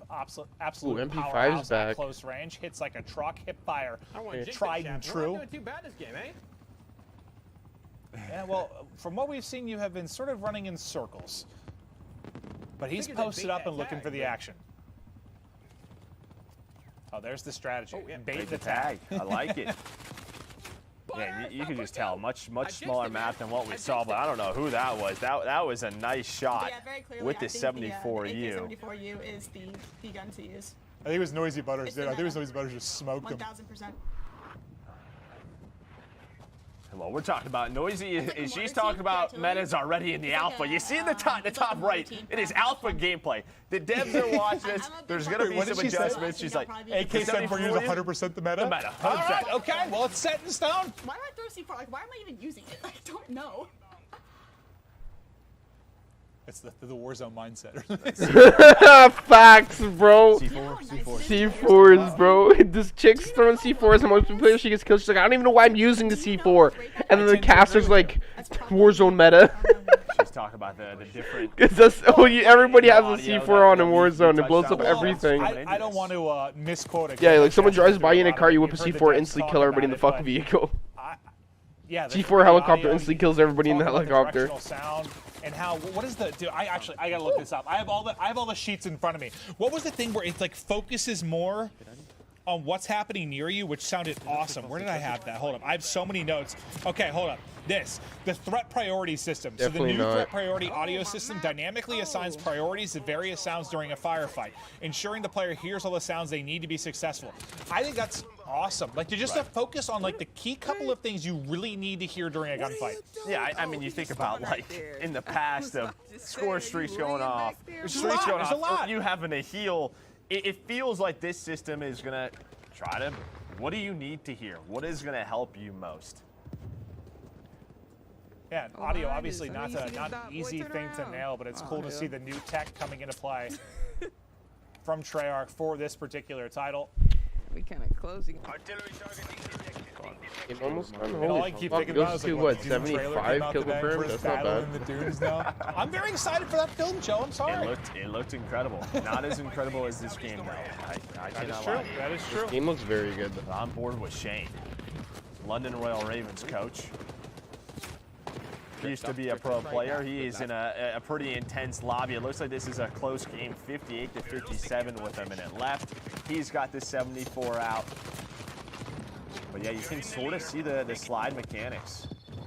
Absolute MP5's powerhouse back. at close range. Hits like a truck, hip fire, Yeah. tried and true. We're not doing too bad this game, eh? Yeah, well, from what we've seen, you have been sort of running in circles. But he's Figured they'd posted bait up that and looking tag, for the but- action. Oh, there's the strategy. Oh, yeah. Bait the tag. I like it. Yeah, you can just tell, much smaller map than what we saw, but I don't know who that was. That was a nice shot Yeah, very clearly, with I the think 74U. The 74U is the gun to use. I think it was Noisy Butters, dude. I think it was Noisy Butters just smoked him. 1000%. Well, we're talking about Noisy. She's talking about metas already in the alpha. You see in the top right, it is alpha gameplay. The devs are watching this. There's going to be some adjustments. She's like, AK-74U is 100% the meta? The meta, 100%. All right, okay, well, it's set in stone. Why do I throw C4? Like, why am I even using it? I don't know. It's the Warzone mindset. Facts, bro. C4. C4s, bro. This chick's throwing C4s, and most people she gets killed. She's like, I don't even know why I'm using the C4. And then the caster's like, Warzone meta. She's talking about the different. Everybody has a C4 on in Warzone. It blows up everything. I don't want to misquote it. Yeah, like someone drives by you in a car, you whip a C4, instantly kill everybody in the fucking vehicle. yeah, the C4 helicopter audio, instantly kills everybody in the talk about helicopter. directional sound and how what is the dude? I gotta look this up. I have all the sheets in front of me. What was the thing where it like focuses more on what's happening near you, which sounded awesome. Where did I have that? Hold up. I have so many notes. Okay, hold up. The threat priority system. Definitely so the new not. threat priority audio system dynamically assigns priorities to various sounds during a firefight, ensuring the player hears all the sounds they need to be successful. I think that's awesome. Like, to just to focus on like the key couple of things you really need to hear during a gunfight. Yeah, I mean, you think about like in the past of score streaks going off, There's a lot. you having to heal. It feels like this system is gonna try to. What do you need to hear? What is gonna help you most? Yeah, and audio obviously not an easy thing to nail, but it's cool to see the new tech coming into play from Treyarch for this particular title. We kind of closing. Game almost done. And all I Holy keep fuck, thinking goes about is to like, what, Doom trailer came 75 out kill today, confirmed? first That's not battle bad. in the dunes now. I'm very excited for that film, Joe. I'm sorry. It looked incredible. Not as incredible as this game, though. I That is cannot true. lie. That is true. Game looks very good. On board with Shane, London Royal Ravens coach. He used to be a pro player. He is in a pretty intense lobby. It looks like this is a close game, 58-57 with a minute left. He's got the 74 out. But yeah, you can sort of see the slide mechanics.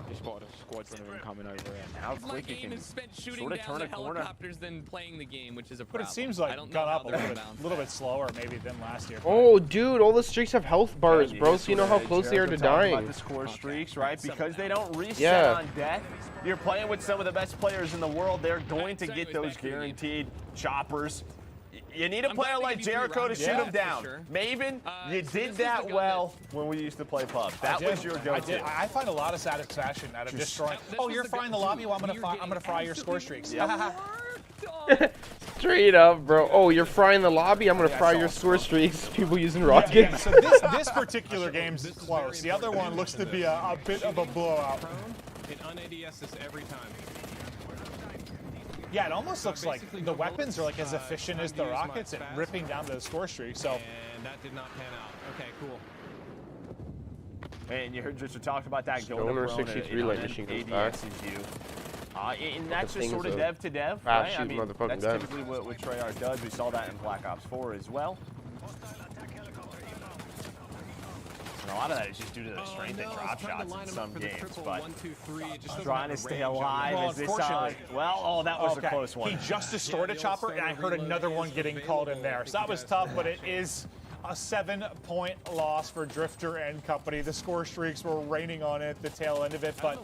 You spotted a squad runner coming over and how My quick you game can is spent shooting sort of down turn the a corner. helicopters than playing the game, which is a But problem. it seems I like don't gone know up how a they're little gonna bit, bit slower maybe than last year. Oh, dude, all the streaks have health bars, bro, so you know how close they are to dying. About the score streaks, right? Because they don't reset Yeah. on death. You're playing with some of the best players in the world. They're going to get those guaranteed choppers. You need a player like Jericho to shoot them down. Maven, you did that well when we used to play pub. That was your go-to. I find a lot of satisfaction out of destroying. Oh, you're frying the lobby? Well, I'm gonna fry your score streaks. Straight up, bro. Oh, you're frying the lobby? I'm gonna fry your score streaks. People using rockets. Yeah, so this particular game's close. The other one looks to be a bit of a blowout. It un-ADS this every time. Yeah, it almost looks like the weapons are like as efficient as the rockets at ripping down those score streaks. So, and that did not pan out. Okay, cool. And you heard Drifter talk about that going Stoner to 63 light machine comes back. And that's just sort of dev to dev, fast right? I shooting mean, motherfucking that's gun. typically what Treyarch does. We saw that in Black Ops 4 as well. And a lot of that is just due to the strength and drop shots in some games, but trying to stay alive well, is this that was a close one. He just destroyed a chopper, and I heard another one getting called in there. So that was tough, but it is a 7-point loss for Drifter and company. The score streaks were raining on it at the tail end of it, but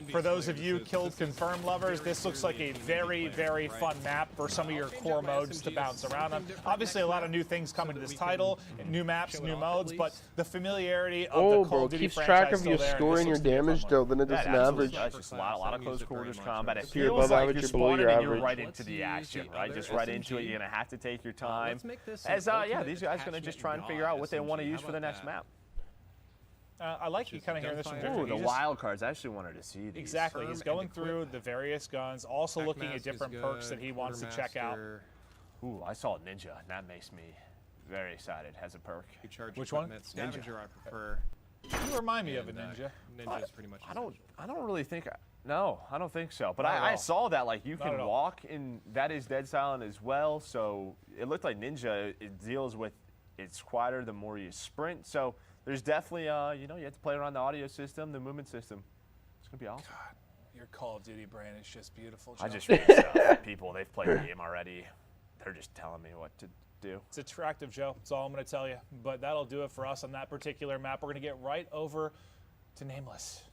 for those of you killed confirmed lovers, this looks like a very, very fun map for some of your core modes to bounce around on. Obviously, a lot of new things coming to this title, new maps, new modes, but the familiarity of the Call of Duty keeps franchise track of still your there. score This and your looks to be a fun damage, one. though, then it doesn't average. It's just a lot of close quarters combat. It If you're feels above like average, you're you're below spawning your and you're average. right into the action, right? Just right into it. You're gonna have to take your time. As these guys gonna just try and figure out what they want to use for the next map. I like you kind of hearing this from Drifter. Ooh, the wild cards. I actually wanted to see these. Exactly. He's going through the various guns, also looking at different perks that he wants to check out. Ooh, I saw Ninja. That makes me very excited. Has a perk. Which one? Scavenger, I prefer. You remind me of a Ninja. Ninja's pretty much. I don't really think. No, I don't think so. But Not at I all. saw that like you Not at can all. walk, and that is dead silent as well. So it looked like Ninja. It deals with it's quieter the more you sprint. So there's definitely you have to play around the audio system, the movement system. It's gonna be awesome. God, your Call of Duty brand is just beautiful. I Joe. just reached out to people. They've played the game already. They're just telling me what to do. It's attractive, Joe. That's all I'm going to tell you. But that'll do it for us on that particular map. We're going to get right over to Nameless.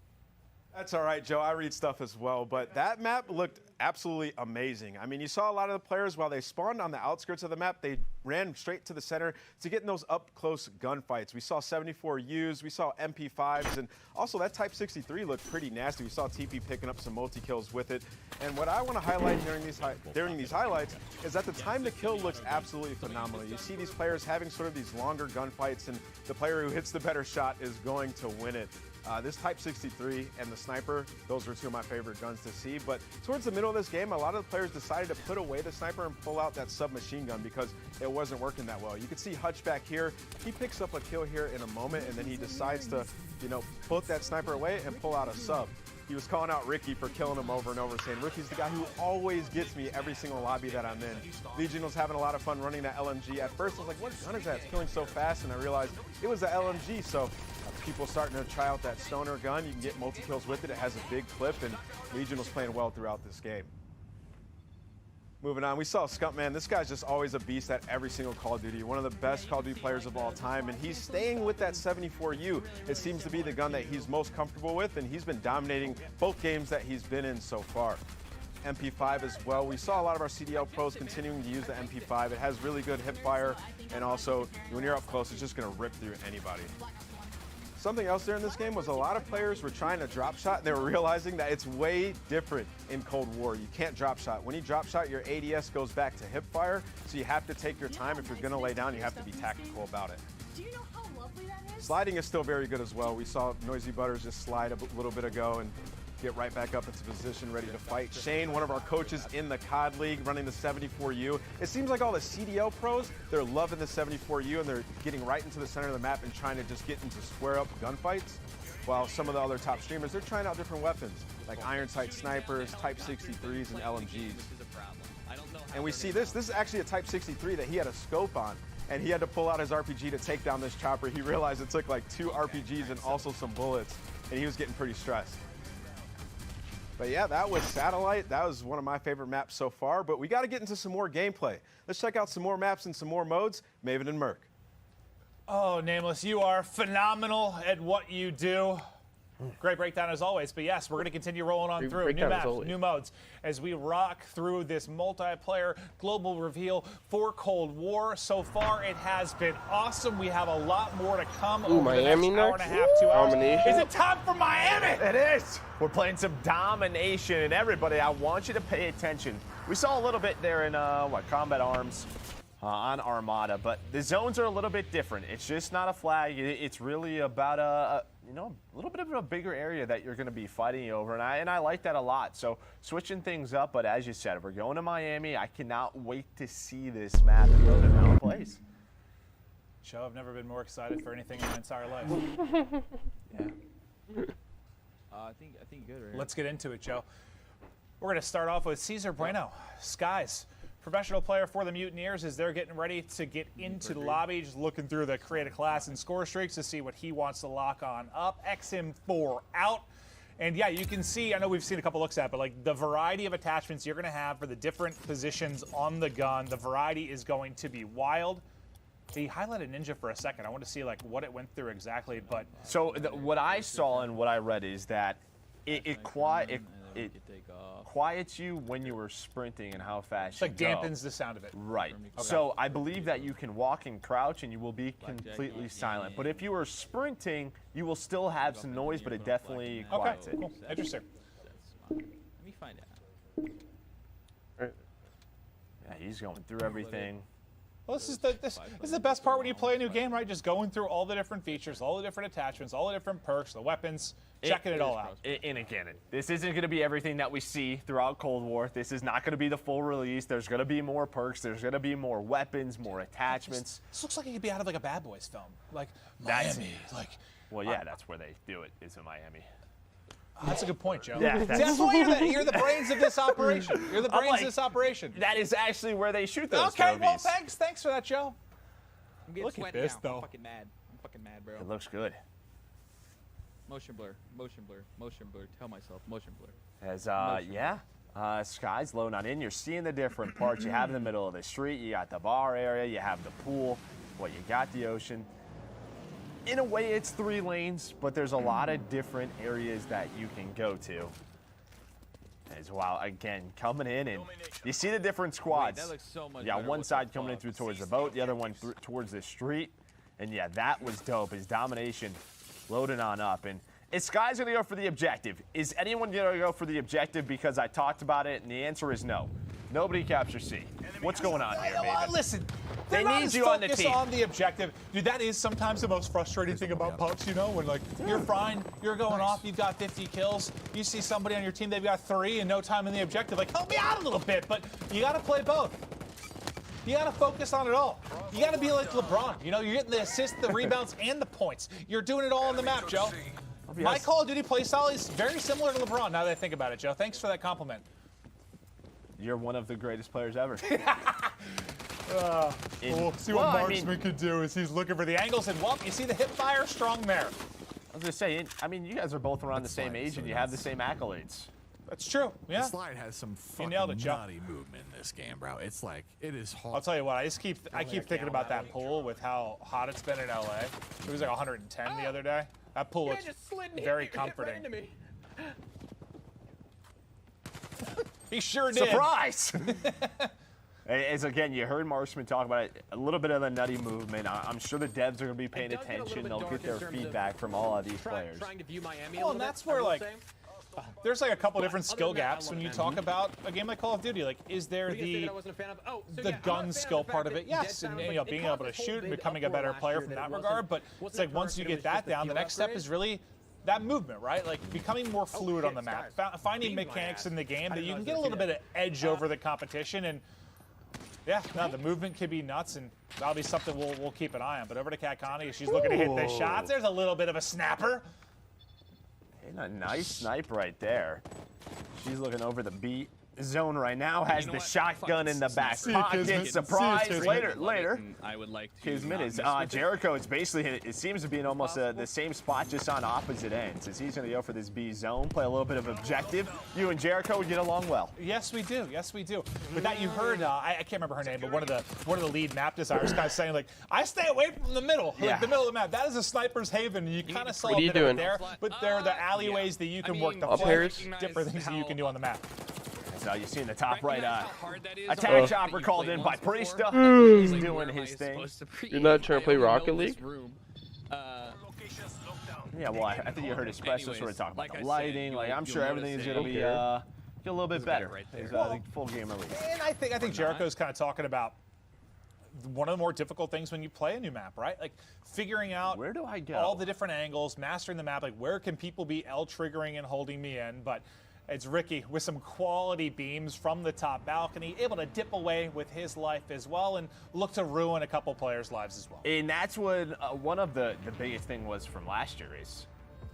That's all right, Joe. I read stuff as well, but that map looked absolutely amazing. I mean, you saw a lot of the players, while they spawned on the outskirts of the map, they ran straight to the center to get in those up-close gunfights. We saw 74Us, we saw MP5s, and also that Type 63 looked pretty nasty. We saw TP picking up some multi-kills with it. And what I want to highlight during these highlights is that the time to kill looks absolutely phenomenal. You see these players having sort of these longer gunfights, and the player who hits the better shot is going to win it. This Type 63 and the Sniper, those are two of my favorite guns to see. But towards the middle of this game, a lot of the players decided to put away the Sniper and pull out that submachine gun because it wasn't working that well. You can see Hutch back here. He picks up a kill here in a moment, and then he decides to, put that Sniper away and pull out a sub. He was calling out Ricky for killing him over and over, saying Ricky's the guy who always gets me every single lobby that I'm in. Legion was having a lot of fun running that LMG. At first, I was like, what gun is that? It's killing so fast, and I realized it was the LMG. So people starting to try out that stoner gun. You can get multi-kills with it. It has a big clip, and Legion was playing well throughout this game. Moving on, we saw Scumpman. This guy's just always a beast at every single Call of Duty. One of the best Call of Duty players of all time, and he's staying with that 74U. It seems to be the gun that he's most comfortable with, and he's been dominating both games that he's been in so far. MP5 as well. We saw a lot of our CDL pros continuing to use the MP5. It has really good hip fire, and also when you're up close, it's just going to rip through anybody. Something else there in this game was a lot of players were trying to drop shot, and they were realizing that it's way different in Cold War. You can't drop shot. When you drop shot, your ADS goes back to hip fire, so you have to take your time. If you're going to lay down, you have to be tactical about it. Do you know how lovely that is? Sliding is still very good as well. We saw Noisy Butters just slide a little bit ago and get right back up into position, ready to fight. Shane, one of our coaches in the COD League, running the 74U. It seems like all the CDL pros, they're loving the 74U, and they're getting right into the center of the map and trying to just get into square-up gunfights, while some of the other top streamers, they're trying out different weapons, like iron sight snipers, Type 63s, and LMGs. And we see this is actually a Type 63 that he had a scope on, and he had to pull out his RPG to take down this chopper. He realized it took like 2 RPGs and also some bullets, and he was getting pretty stressed. But yeah, that was Satellite. That was one of my favorite maps so far, but we got to get into some more gameplay. Let's check out some more maps and some more modes. Maven and Merc. Oh, Nameless, you are phenomenal at what you do. Great breakdown as always, but yes, we're going to continue rolling on through new maps, new modes, as we rock through this multiplayer global reveal for Cold War. So far, it has been awesome. We have a lot more to come over Miami the next hour and a half, 2 hours. Is it time for Miami? It is. We're playing some domination, and everybody, I want you to pay attention. We saw a little bit there in Combat Arms. On Armada, but the zones are a little bit different. It's just not a flag. It's really about a little bit of a bigger area that you're going to be fighting over, and I like that a lot. So switching things up, but as you said, we're going to Miami. I cannot wait to see this map and load it out place. Joe, I've never been more excited for anything in my entire life. Yeah. I think good. Right? Let's get into it, Joe. We're going to start off with Cesar Bueno, Skies. Professional player for the Mutineers as they're getting ready to get into the lobby, just looking through the create a class and score streaks to see what he wants to lock on up. XM4 out. And yeah, you can see, I know we've seen a couple looks at, but like the variety of attachments you're going to have for the different positions on the gun, the variety is going to be wild. He highlighted Ninja for a second. I want to see like what it went through exactly, but. So what I saw and what I read is that it quiets you when you were sprinting and how fast you go. Like dampens the sound of it. Right. Okay. So I believe that you can walk and crouch and you will be completely silent. But if you are sprinting, you will still have some noise, but it definitely quiets it. Cool. Interesting. Let me find out. Yeah, he's going through everything. Well, this is the best part when you play a new game, right? Just going through all the different features, all the different attachments, all the different perks, the weapons, checking it all out. And again, this isn't going to be everything that we see throughout Cold War. This is not going to be the full release. There's going to be more perks. There's going to be more weapons, more attachments. This looks like it could be out of like a Bad Boys film, like Miami. Well, yeah, that's where they do it. Is in Miami. That's a good point, Joe. Yeah, that's why you're the brains of this operation. You're the brains of this operation. That is actually where they shoot those Okay, movies. well, thanks for that, Joe. I'm getting Look at sweaty this, now. though. I'm fucking mad, bro. It looks good. Motion blur. Tell myself, motion blur. As Sky's loading on in, you're seeing the different parts. You have in the middle of the street, you got the bar area, you have the pool, you got the ocean. In a way, it's 3 lanes, but there's a lot of different areas that you can go to. As well, again, coming in, and you see the different squads. Wait, that looks so much yeah, better. one What side the coming in fuck? through towards the boat, the other one towards the street. And yeah, that was dope. His domination loading on up. And is Sky's going to go for the objective? Is anyone going to go for the objective because I talked about it? And the answer is no. Nobody captures C. What's going on here, Maven? Listen, They're They not need as you on the focused team. on the objective. Dude, that is sometimes the most frustrating thing about PUBG, you know, when like you're fine, you're going off, you've got 50 kills, you see somebody on your team, they've got 3 and no time in the objective. Like, help me out a little bit, but you gotta play both. You gotta focus on it all. You gotta be like LeBron. You know, you're getting the assists, the rebounds, and the points. You're doing it all on the map, Joe. My Call of Duty playstyle is very similar to LeBron, now that I think about it, Joe. Thanks for that compliment. You're one of the greatest players ever. We'll see what Marksman could do is he's looking for the angles, and well, you see the hip fire strong there. I was gonna say, I mean, you guys are both around the same age and you have the same accolades. That's true, yeah. The slide has some fucking nailed it, Joe. nutty movement in this game, bro. It's like, it is hard. I'll tell you what, I keep thinking about that pool with how hot it's been in LA. It was like 110 the other day. That pool looks very comforting. He sure did. Surprise! As again, you heard Marksman talk about it, a little bit of the nutty movement. I'm sure the devs are going to be paying attention. They'll get their feedback from all of these players. Well, and that's where like there's like a couple different skill gaps when you talk about a game like Call of Duty. Like, is there the gun skill part of it? Yes, and you know, being able to shoot and becoming a better player from that regard. But it's like once you get that down, the next step is really that movement, right? Like becoming more fluid on the map, finding mechanics in the game that you can get a little bit of edge over the competition. And yeah, no, the movement can be nuts, and that'll be something we'll keep an eye on. But over to Kat Connie, she's looking to hit the shots. There's a little bit of a snapper. And a nice snipe right there. She's looking over the B zone right now, has the shotgun in the back pocket. Surprise! Later. I would like to. Kismet is Jericho. It's basically, it seems to be in almost the same spot, just on opposite ends. As he's going to go for this B zone, play a little bit of objective. You and Jericho would get along well. Yes, we do. Yes, we do. With that, you heard I can't remember her name, but one of the lead map designers guys saying like, I stay away from the middle, like the middle of the map. That is a sniper's haven. You kind of saw a bit of it there, but there are the alleyways that you can work the different things that you can do on the map. So you see in the top right, attack chopper called in by Priesta. He's doing his thing. You're not trying to play Rocket League? Yeah, well, I think you heard Espresso sort of talk about the lighting. Like, I'm sure everything is going to be get a little bit better. It's the full game release. And I think Jericho's kind of talking about one of the more difficult things when you play a new map, right? Like figuring out where do I go, all the different angles, mastering the map. Like where can people be L triggering and holding me in, but. It's Ricky with some quality beams from the top balcony, able to dip away with his life as well and look to ruin a couple players' lives as well. And that's what one of the biggest thing was from last year is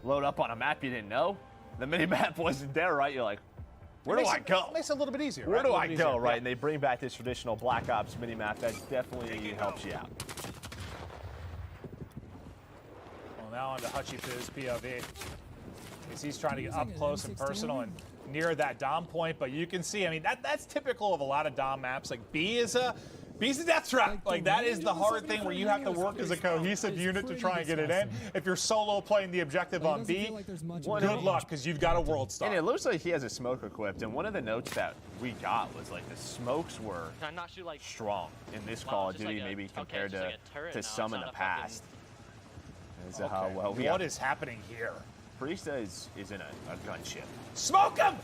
load up on a map you didn't know. The mini-map wasn't there, right? You're like, where do I go? It makes it a little bit easier, Where do I go, right? And they bring back this traditional Black Ops mini-map that definitely helps you out. Well, now on to Hutchie Poo's POV. He's trying to get up close and personal and near that Dom point, but you can see, I mean, that's typical of a lot of Dom maps. Like B's a death trap. Like that is the hard thing where you have to work as a cohesive unit to try and get it in. If you're solo playing the objective on B, good luck because you've got a world star. And it looks like he has a smoke equipped, and one of the notes that we got was like the smokes were strong in this Call of Duty, maybe compared to some in the past. What is happening here? Priesta is in a gunship. Smoke him!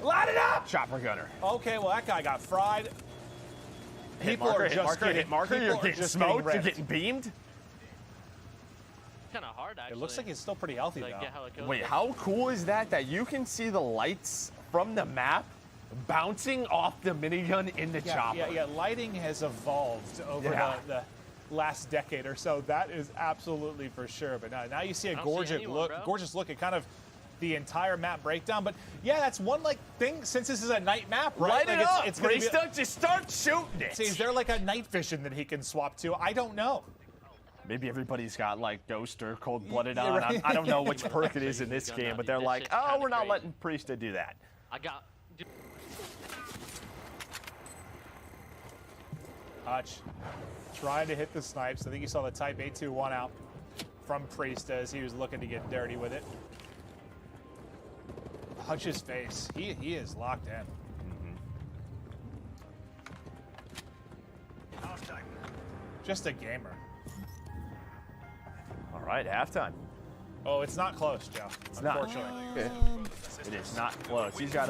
Line it up! Chopper gunner. Okay, well that guy got fried. People are just getting marker. You're getting smoked. You're getting beamed. Kind of hard, actually. It looks like he's still pretty healthy though. Wait, how cool is that? That you can see the lights from the map bouncing off the minigun in the chopper. Yeah, lighting has evolved over the last decade or so. That is absolutely for sure. But now you see a gorgeous look at kind of the entire map breakdown. But yeah, that's one thing since this is a night map, right? Light it up. It's gonna just start shooting it. See, is there like a night vision that he can swap to? I don't know. Maybe everybody's got like Ghost or Cold Blooded on. Right. I don't know which perk it is in this game, but they're like, oh, we're not letting Priesta do that. Hutch trying to hit the snipes. I think you saw the Type 821 out from Priesta as he was looking to get dirty with it. Hutch's face, he is locked in. Just a gamer. All right, halftime. Oh, it's not close, Joe. It's unfortunately. not. It is not close. He's got